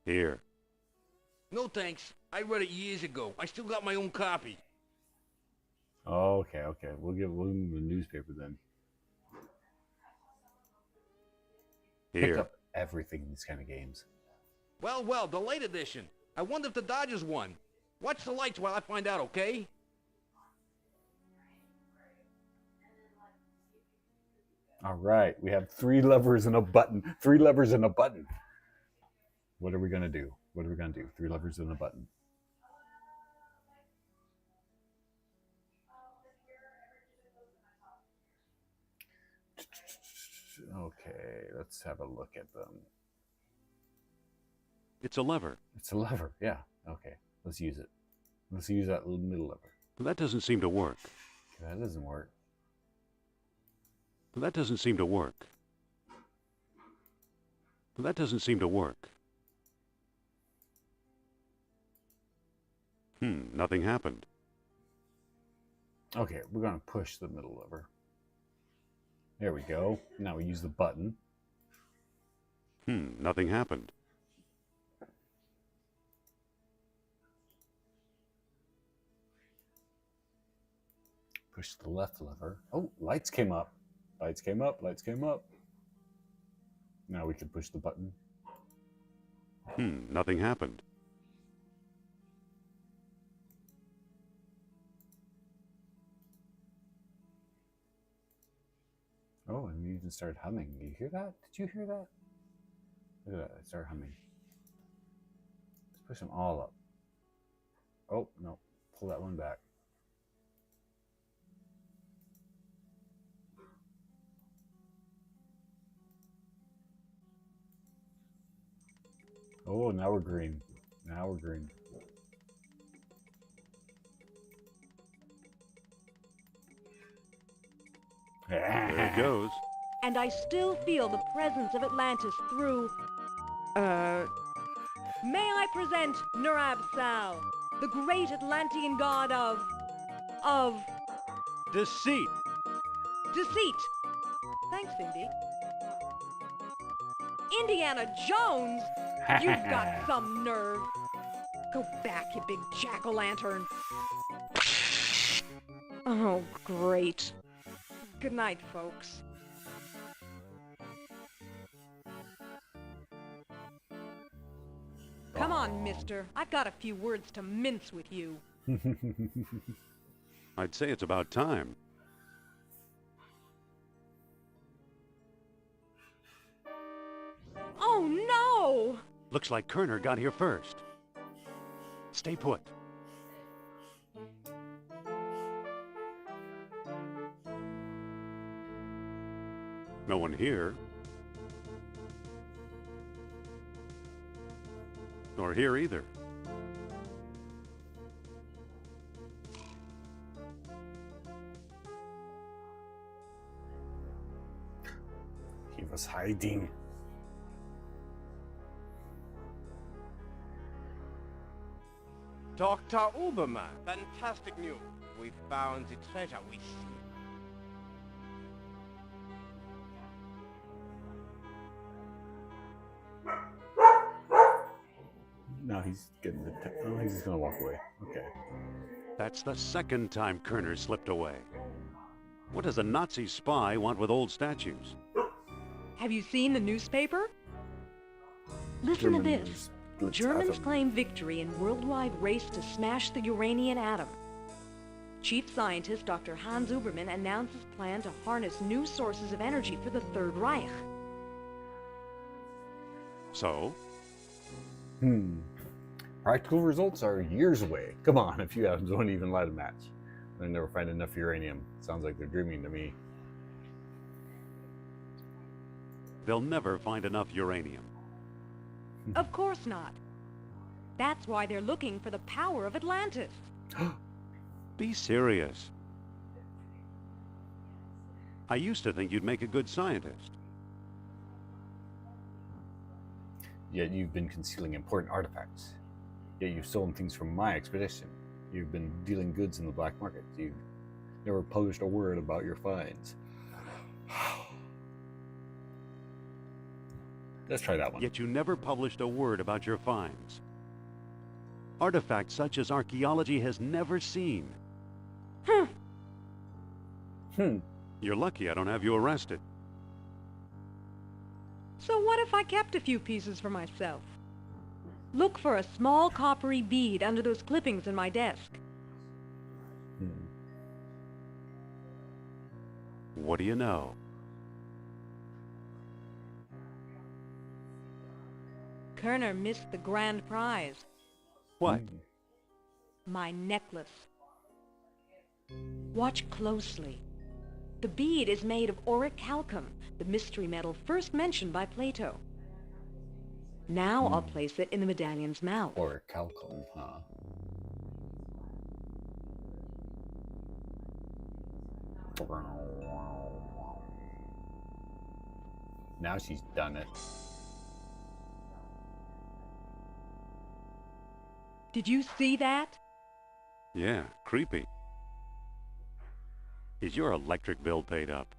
Here. No thanks. I read it years ago. I still got my own copy. Okay, okay. We'll give him the newspaper then. Pick Here. up everything in these kind of games. Well, the late edition. I wonder if the Dodgers won. Watch the lights while I find out, okay? All right, we have 3 levers and a button. 3 levers and a button. What are we gonna do? What are we gonna do? 3 levers and a button. Okay, let's have a look at them. It's a lever. It's a lever, yeah. Okay, let's use it. Let's use that little middle lever. That doesn't seem to work. Okay, that doesn't work. That doesn't seem to work. That doesn't seem to work. Nothing happened. Okay, we're gonna push the middle lever. There we go. Now we use the button. Nothing happened. Push the left lever. Oh, lights came up. Lights came up. Lights came up. Now we can push the button. Nothing happened. Oh, and we even started humming. You hear that? Did you hear that? Look at that. It started humming. Let's push them all up. Oh, no. Pull that one back. Oh, now we're green. Now we're green. There it goes. And I still feel the presence of Atlantis through... May I present Nerab-Sal, the great Atlantean god of Deceit. deceit. Thanks, Indy. Indiana Jones? You've got some nerve. Go back, you big jack-o'-lantern. Oh, great. Good night, folks. Come on, mister. I've got a few words to mince with you. I'd say it's about time. Oh, no! Looks like Kerner got here first. Stay put. No one here. Nor here either. He was hiding. Dr. Uberman, fantastic news. We found the treasure we seek. Now he's getting the... Oh, he's just going to walk away. Okay. That's the second time Kerner slipped away. What does a Nazi spy want with old statues? Have you seen the newspaper? Listen to this. Germans claim victory in worldwide race to smash the uranium atom. Chief scientist Dr. Hans Uberman announces plan to harness new sources of energy for the Third Reich. So? Practical results are years away. Come on, if you atoms won't even light a match. They'll never find enough uranium. Sounds like they're dreaming to me. They'll never find enough uranium. Of course not. That's why they're looking for the power of Atlantis. Be serious. I used to think you'd make a good scientist. Yet you've been concealing important artifacts. Yet you've stolen things from my expedition. You've been dealing goods in the black market. You've never published a word about your finds. Let's try that one. Yet you never published a word about your finds. Artifacts such as archaeology has never seen. You're lucky I don't have you arrested. So what if I kept a few pieces for myself? Look for a small coppery bead under those clippings in my desk. What do you know? Kerner missed the grand prize. What? My necklace. Watch closely. The bead is made of orichalcum, the mystery metal first mentioned by Plato. Now I'll place it in the medallion's mouth. Or calcum, huh? Now she's done it. Did you see that? Yeah, creepy. Is your electric bill paid up?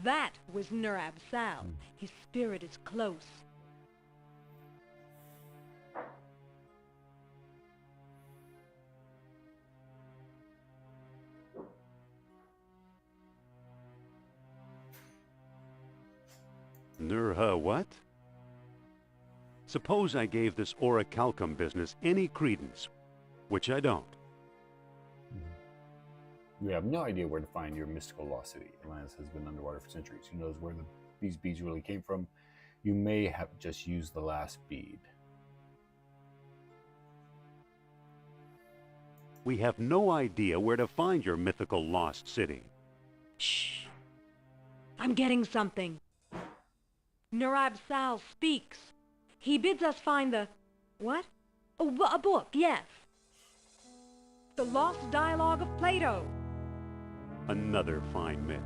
That was Nerab-Sal. His spirit is close. What? Suppose I gave this orichalcum business any credence, which I don't. You have no idea where to find your mystical lost city. Atlantis has been underwater for centuries. Who knows where these beads really came from? You may have just used the last bead. We have no idea where to find your mythical lost city. Shh. I'm getting something. Nurab Sal speaks. He bids us find the... What? Oh, a book, yes. The Lost Dialogue of Plato. Another fine myth.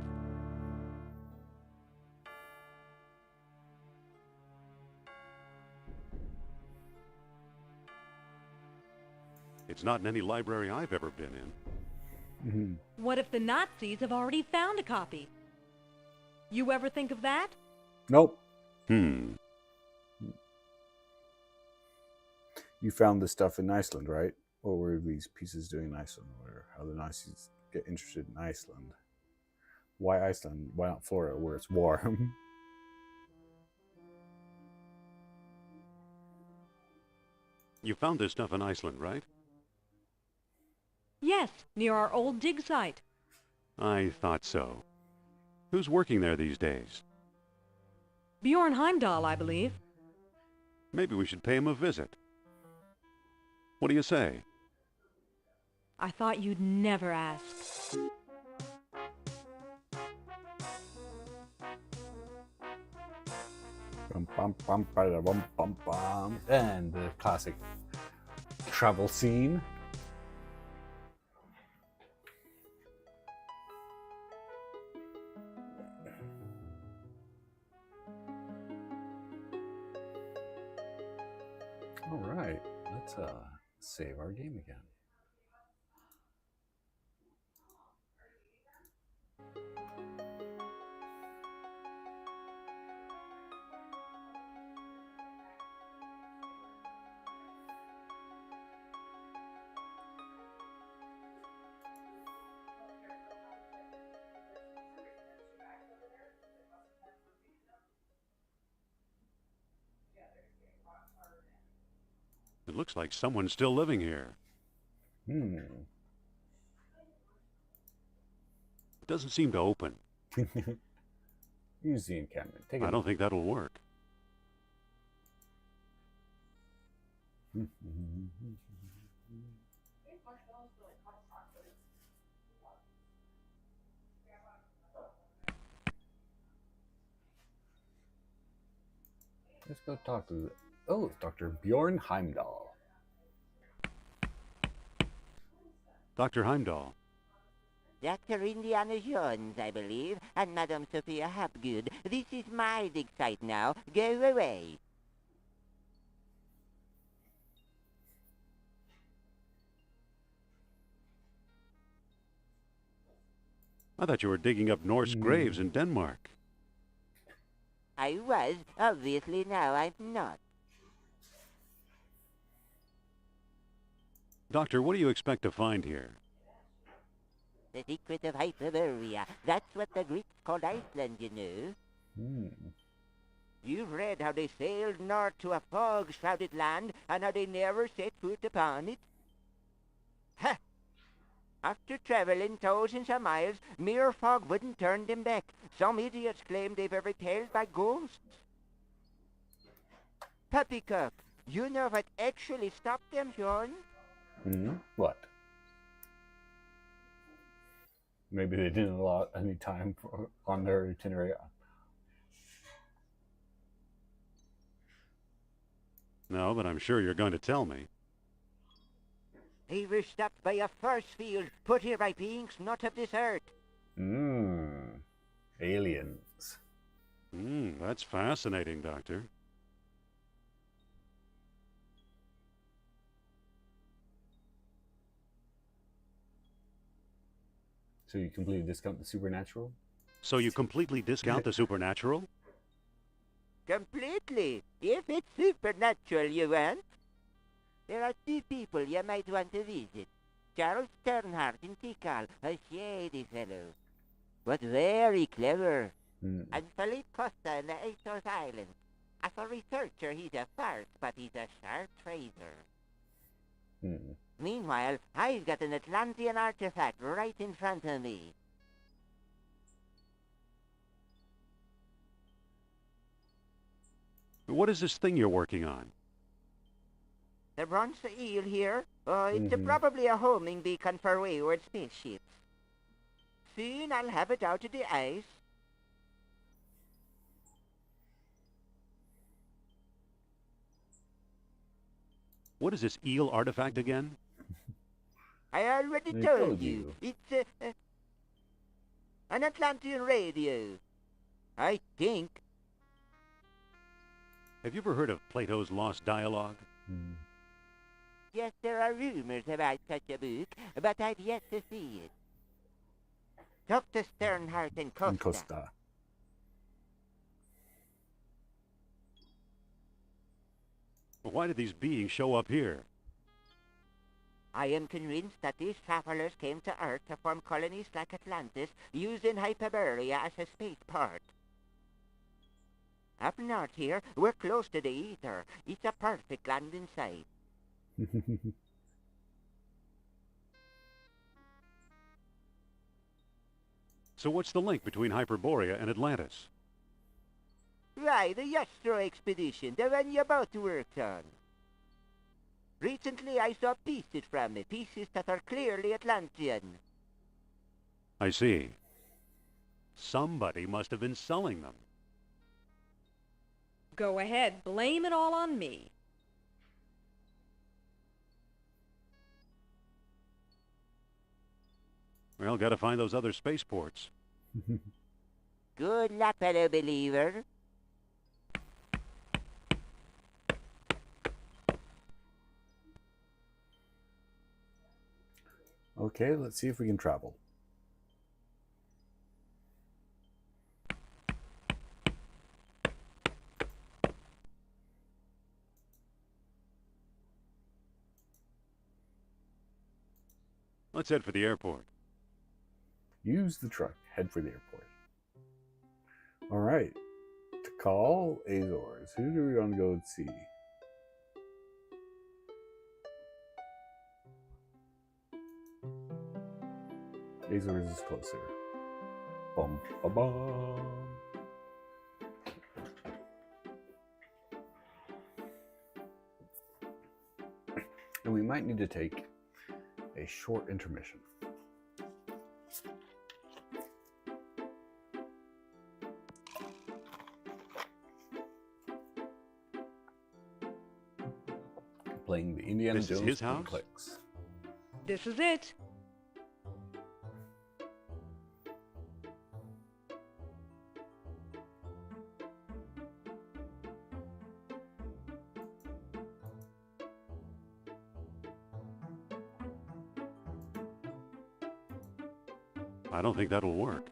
It's not in any library I've ever been in. What if the Nazis have already found a copy? You ever think of that? Nope. Hmm. You found this stuff in Iceland, right? What were these pieces doing in Iceland? Or how the Nazis get interested in Iceland? Why Iceland? Why not Florida, where it's warm? You found this stuff in Iceland, right? Yes, near our old dig site. I thought so. Who's working there these days? Bjorn Heimdall, I believe. Maybe we should pay him a visit. What do you say? I thought you'd never ask. Bum, bum, bum, bada, bum, bum, bum. And the classic travel scene. All right, let's save our game again. It looks like someone's still living here. Hmm. It doesn't seem to open. Use the encampment. Take it. I don't think that'll work. Let's go talk to the... Oh, it's Dr. Bjorn Heimdall. Dr. Heimdall. Dr. Indiana Jones, I believe, and Madame Sophia Hapgood. This is my dig site now. Go away. I thought you were digging up Norse graves in Denmark. I was. Obviously now I'm not. Doctor, what do you expect to find here? The secret of Hyperborea. That's what the Greeks called Iceland, you know. You've read how they sailed north to a fog-shrouded land, and how they never set foot upon it? Ha! After traveling thousands of miles, mere fog wouldn't turn them back. Some idiots claim they were repelled by ghosts. Puppycock, you know what actually stopped them, Sean? What? Maybe they didn't allow any time on their itinerary. No, but I'm sure you're going to tell me. They were stopped by a force field put here by beings not of this earth. Aliens. That's fascinating, Doctor. So you completely discount the supernatural? So you completely discount the supernatural? Completely. If it's supernatural you want. There are two people you might want to visit. Charles Sternhardt in Tikal, a shady fellow, but very clever. And Philippe Costa in the Azores Islands. As a researcher, he's a farce, but he's a sharp trader. Meanwhile, I've got an Atlantean artifact right in front of me. What is this thing you're working on? The bronze eel here? It's probably a homing beacon for wayward spaceships. Soon I'll have it out of the ice. What is this eel artifact again? I already told you. It's an Atlantean radio. I think. Have you ever heard of Plato's Lost Dialogue? Yes, there are rumors about such a book, but I've yet to see it. Talk to Sternhardt and Costa. Why did these beings show up here? I am convinced that these travelers came to Earth to form colonies like Atlantis, using Hyperborea as a spaceport. Up north here, we're close to the ether. It's a perfect landing site. So what's the link between Hyperborea and Atlantis? Right, the Yastro expedition, the one you both worked on. Recently I saw pieces from it, pieces that are clearly Atlantean. I see. Somebody must have been selling them. Go ahead, blame it all on me. Well, gotta find those other spaceports. Good luck, fellow believer. Okay, let's see if we can travel. Let's head for the airport. Use the truck. Head for the airport. All right. To call Azores. Who do we want to go and see? Azores is closer. Bum, ba, bum. And we might need to take a short intermission. Playing the Indiana This is Jones his house? clicks. This is it. I don't think that'll work.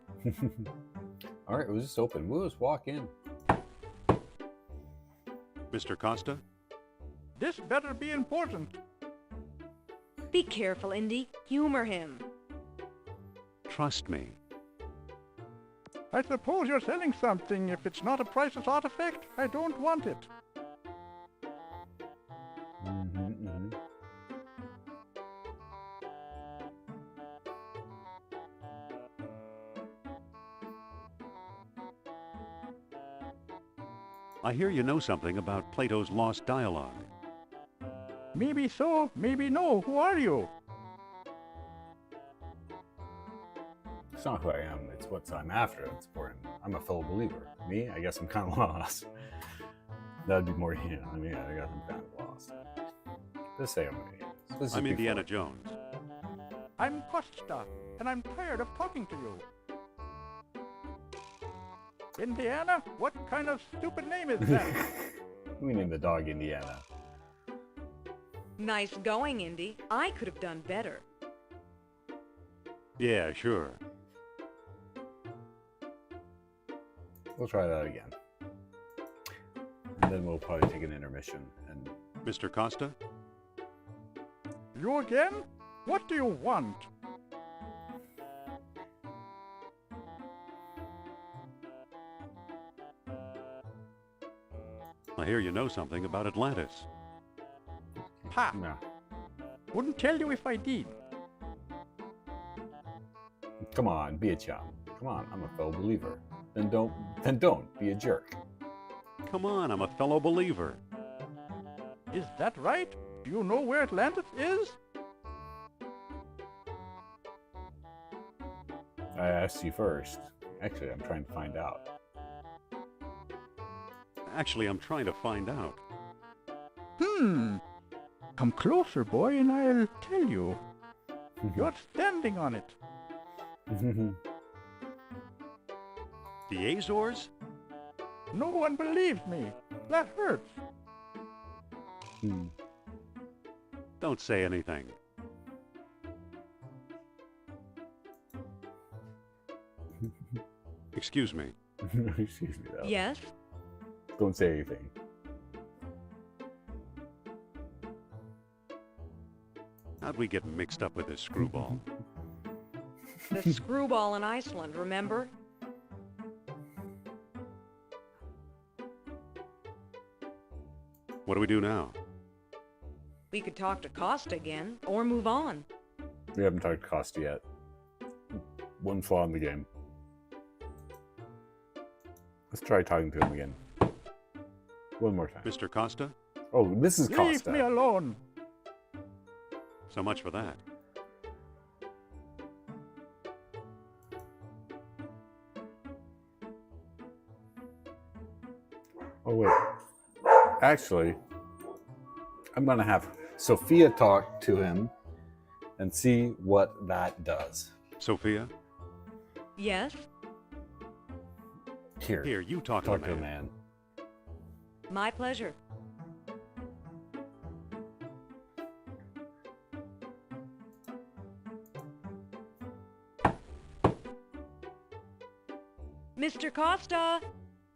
All right, we'll just open. We'll just walk in. Mr. Costa? This better be important. Be careful, Indy. Humor him. Trust me. I suppose you're selling something. If it's not a priceless artifact, I don't want it. I hear you know something about Plato's Lost Dialogue. Maybe so, maybe no. Who are you? It's not who I am, it's what I'm after that's important. I'm a fellow believer. Me, I guess I'm kind of lost. That'd be more, I guess I'm kind of lost. Just say I'm an idiot. This is I'm Indiana before. Jones. I'm Costa, and I'm tired of talking to you. Indiana? What kind of stupid name is that? We named the dog Indiana. Nice going, Indy. I could have done better. Yeah, sure. We'll try that again. And then we'll probably take an intermission. And Mr. Costa? You again? What do you want? I hear you know something about Atlantis. Ha! Nah. Wouldn't tell you if I did. Come on, be a chum. Come on, I'm a fellow believer. Then don't be a jerk. Come on, I'm a fellow believer. Is that right? Do you know where Atlantis is? I asked you first. Actually, I'm trying to find out. Actually, I'm trying to find out. Come closer, boy, and I'll tell you. You're standing on it. The Azores? No one believes me. That hurts. Don't say anything. Excuse me. Excuse me, though. Yes? Don't say anything. How'd we get mixed up with this screwball? The screwball in Iceland, remember? What do we do now? We could talk to Costa again, or move on. We haven't talked to Costa yet. One flaw in the game. Let's try talking to him again. One more time. Mr. Costa? Oh, this is Leave Costa. me alone. So much for that. Oh, wait. Actually, I'm going to have Sophia talk to him and see what that does. Sophia? Yes? Here, you talk to the man. My pleasure. Mr. Costa!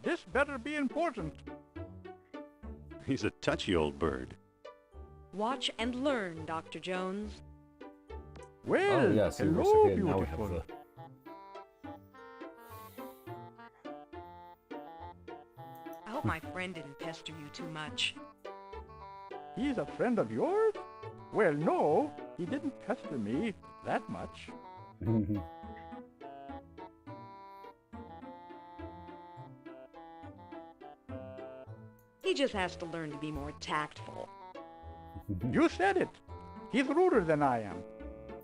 This better be important. He's a touchy old bird. Watch and learn, Dr. Jones. Well, Oh, yeah, see, we're hello, Sophia. Now we have beautiful. I hope my friend didn't pester you too much. He's a friend of yours? Well, no, he didn't pester me that much. He just has to learn to be more tactful. You said it. He's ruder than I am.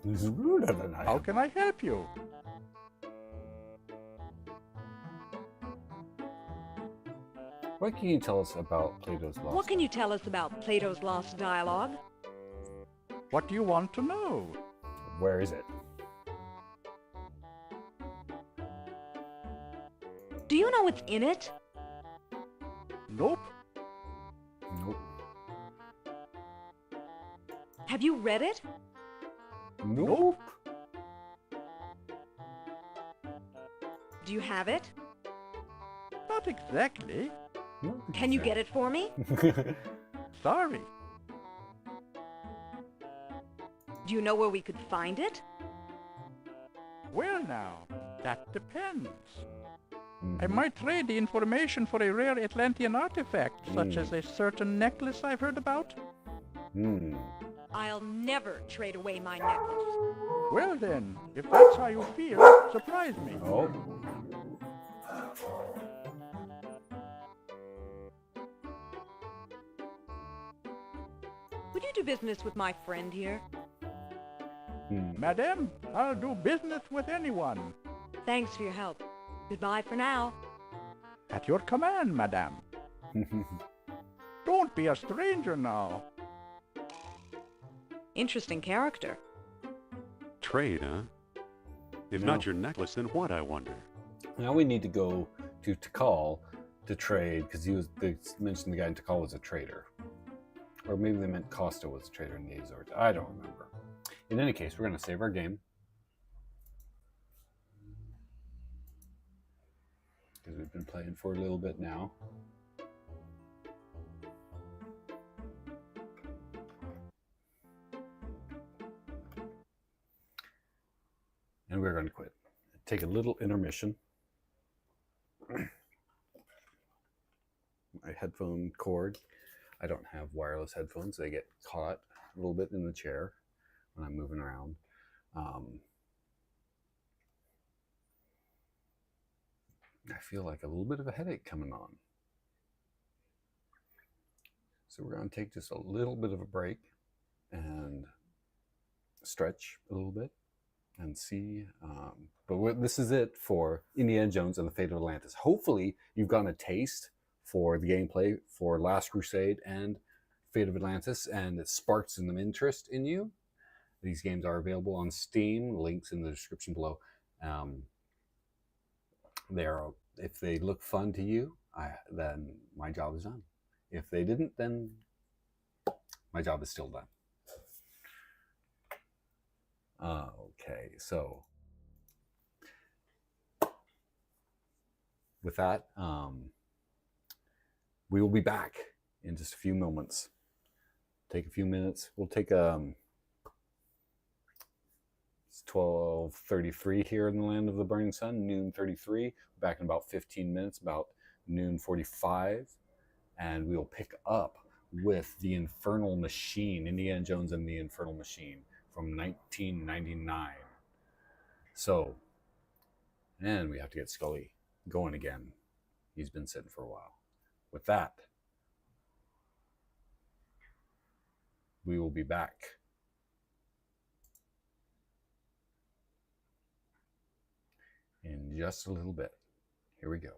He's ruder than I How am. can I help you? What can you tell us about Plato's Lost? What can you tell us about Plato's Lost Dialogue? What do you want to know? Where is it? Do you know what's in it? Nope. Nope. Have you read it? Nope. Do you have it? Not exactly. Can you get it for me? Sorry. Do you know where we could find it? Well now, that depends. I might trade the information for a rare Atlantean artifact, such as a certain necklace I've heard about. I'll never trade away my necklace. Well then, if that's how you feel, surprise me. Oh. Would you do business with my friend here? Madame, I'll do business with anyone. Thanks for your help. Goodbye for now. At your command, madame. Don't be a stranger now. Interesting character. Trade, huh? If No. not your necklace, then what, I wonder? Now we need to go to Tikal to trade, because they mentioned the guy in Tikal was a trader. Or maybe they meant Costa was a trader in the Azores. I don't remember. In any case, we're going to save our game. Because we've been playing for a little bit now. And we're going to quit. Take a little intermission. My headphone cord. I don't have wireless headphones. They get caught a little bit in the chair when I'm moving around. I feel like a little bit of a headache coming on. So we're going to take just a little bit of a break and stretch a little bit and see. This is it for Indiana Jones and the Fate of Atlantis. Hopefully you've gotten a taste for the gameplay for Last Crusade and Fate of Atlantis, and it sparks some interest in you. These games are available on Steam. Links in the description below. If they look fun to you, then my job is done. If they didn't, then my job is still done. Okay, so with that, we will be back in just a few moments. Take a few minutes. We'll take it's 12:33 here in the land of the burning sun, noon 33. Back in about 15 minutes, about noon 45, and we will pick up with the Infernal Machine, Indiana Jones and the Infernal Machine from 1999. So, and we have to get Scully going again. He's been sitting for a while. With that, we will be back. In just a little bit. Here we go.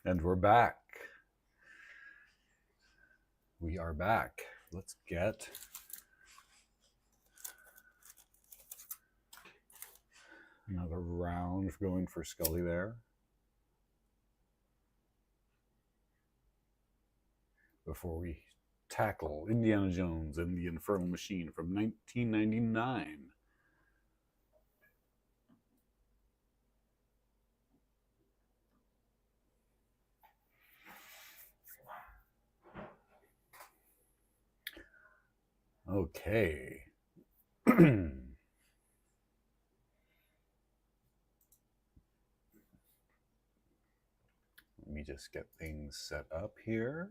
And we're back. We are back. Let's get another round going for Scully there. Before we tackle Indiana Jones and the Infernal Machine from 1999. Okay. Let me just get things set up here.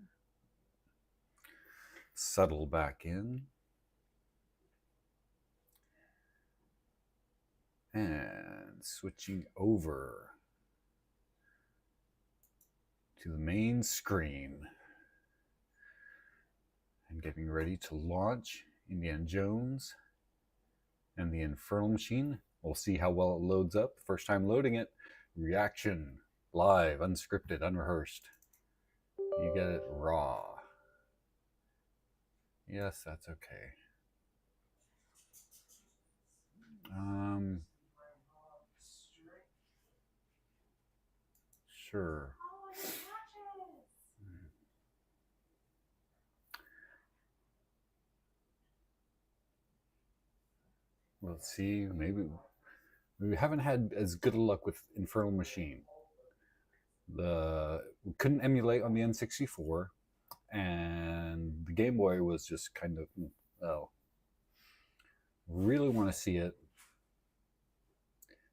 Settle back in. And switching over to the main screen. And getting ready to launch Indiana Jones and the Infernal Machine. We'll see how well it loads up. First time loading it. Reaction. Live, unscripted, unrehearsed. You get it raw. Yes, that's okay. Sure. Let's see. Maybe we haven't had as good a luck with Infernal Machine. We couldn't emulate on the N64, and the Game Boy was just kind of, oh, really want to see it,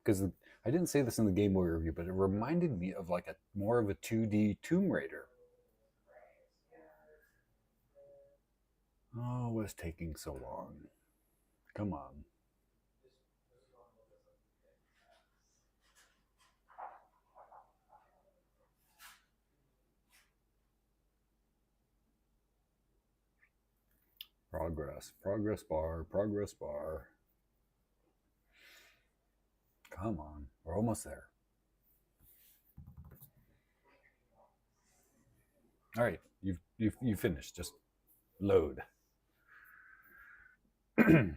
because I didn't say this in the Game Boy review, but it reminded me of like more of a 2D Tomb Raider. Oh, it was taking so long. Come on. Progress bar. Come on, we're almost there. All right, you've finished. Just load. I'm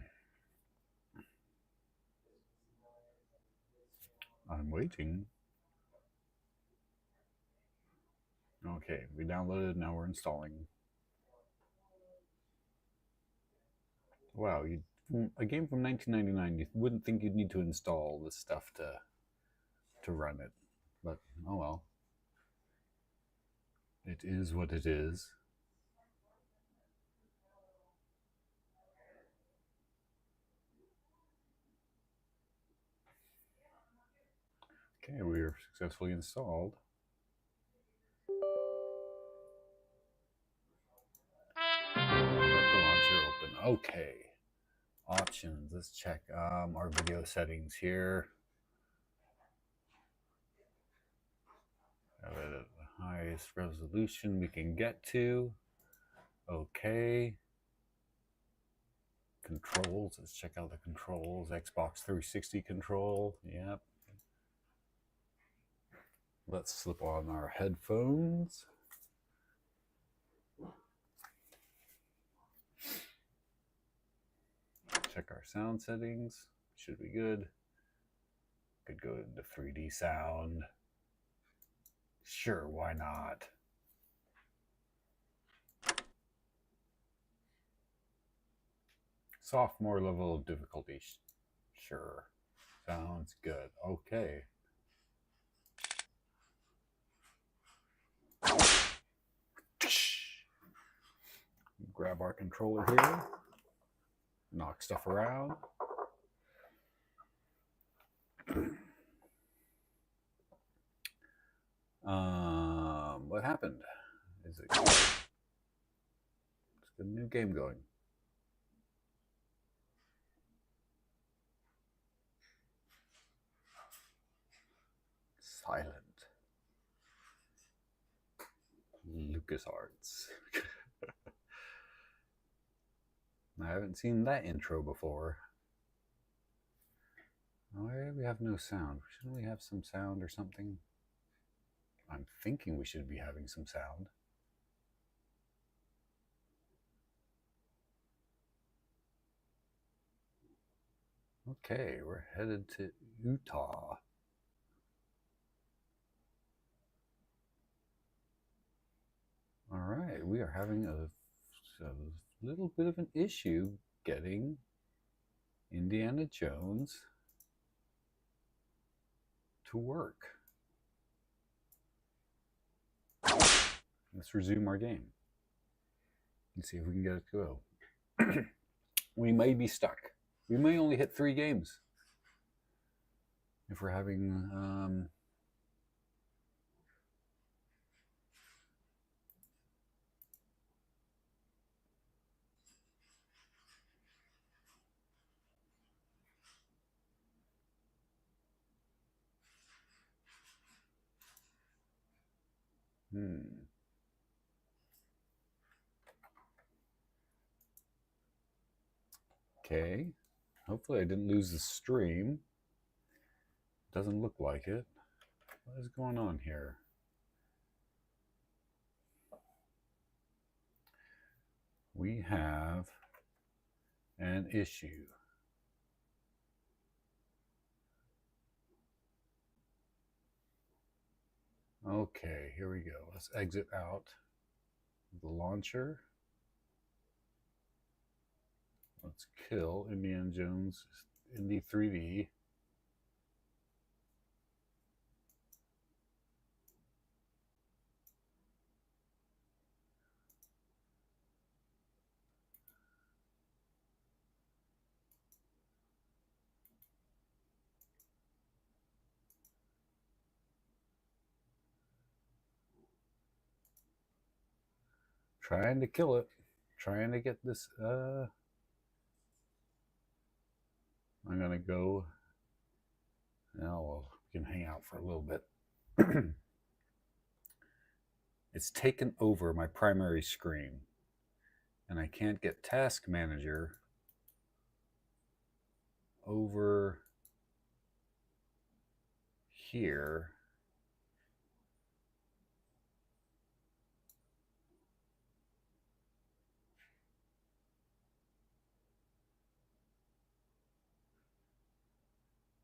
waiting. Okay, we downloaded. Now we're installing. Wow, a game from 1999. You wouldn't think you'd need to install this stuff to run it, but oh well. It is what it is. Okay, we are successfully installed. Let the launcher open. Okay. Options. Let's check our video settings here. Have it at the highest resolution we can get to. Okay. Controls. Let's check out the controls. Xbox 360 control. Yep. Let's slip on our headphones. Check our sound settings. Should be good. Could go into 3D sound. Sure, why not? Sophomore level of difficulty. Sure. Sounds good. Okay. Grab our controller here. Knock stuff around. What happened? Is it? Let's get a new game going. Silent. LucasArts. I haven't seen that intro before. Why do we have no sound? Shouldn't we have some sound or something? I'm thinking we should be having some sound. Okay, we're headed to Utah. All right, we are having a little bit of an issue getting Indiana Jones to work. Let's resume our game and see if we can get it to go. We may be stuck. We may only hit 3 games if we're having Okay. Hopefully I didn't lose the stream. Doesn't look like it. What is going on here? We have an issue. Okay, here we go. Let's exit out the launcher. Let's kill Indiana Jones Indy 3D. Trying to kill it. Trying to get this. I'm going to go. Now we can hang out for a little bit. It's taken over my primary screen. And I can't get Task Manager over here.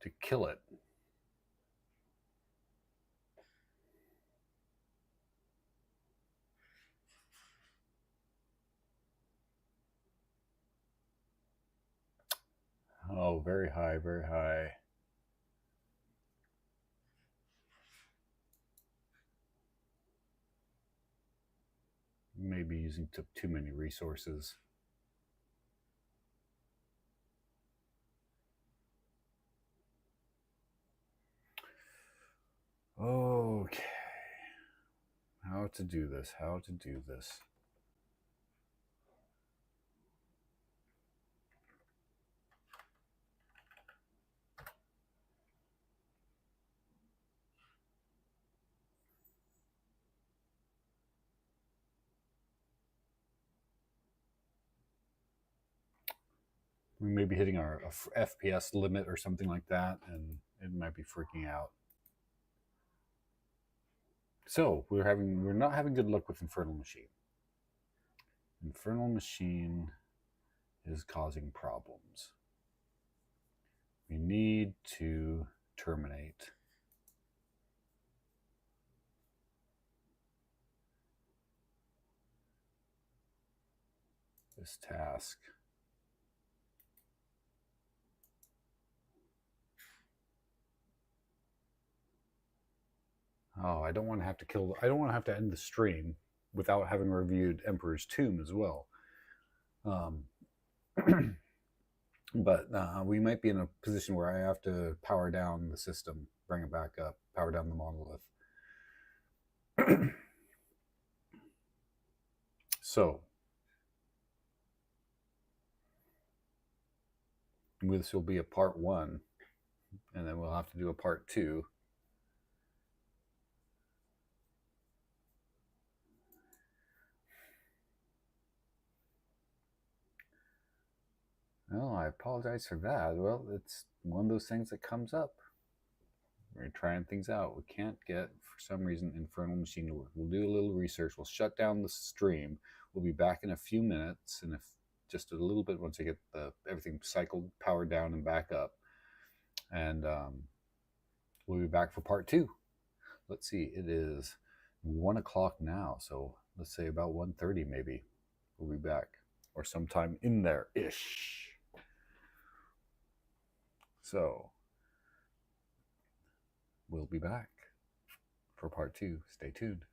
To kill it. Oh, very high, very high. Maybe using too many resources. Okay. How to do this, how to do this. We may be hitting our FPS limit or something like that, and it might be freaking out. So we're not having good luck with Infernal Machine. Infernal Machine is causing problems. We need to terminate this task. Oh, I don't want to have to kill. I don't want to have to end the stream without having reviewed Emperor's Tomb as well. But we might be in a position where I have to power down the system, bring it back up, power down the monolith. So this will be a part 1, and then we'll have to do a part 2. Well, I apologize for that. Well, it's one of those things that comes up. We're trying things out. We can't get, for some reason, Infernal Machine to work. We'll do a little research. We'll shut down the stream. We'll be back in a few minutes, and if just a little bit once I get everything cycled, powered down, and back up. And we'll be back for part 2. Let's see. It is 1 o'clock now, so let's say about 1:30 maybe. We'll be back, or sometime in there-ish. So we'll be back for part 2. Stay tuned.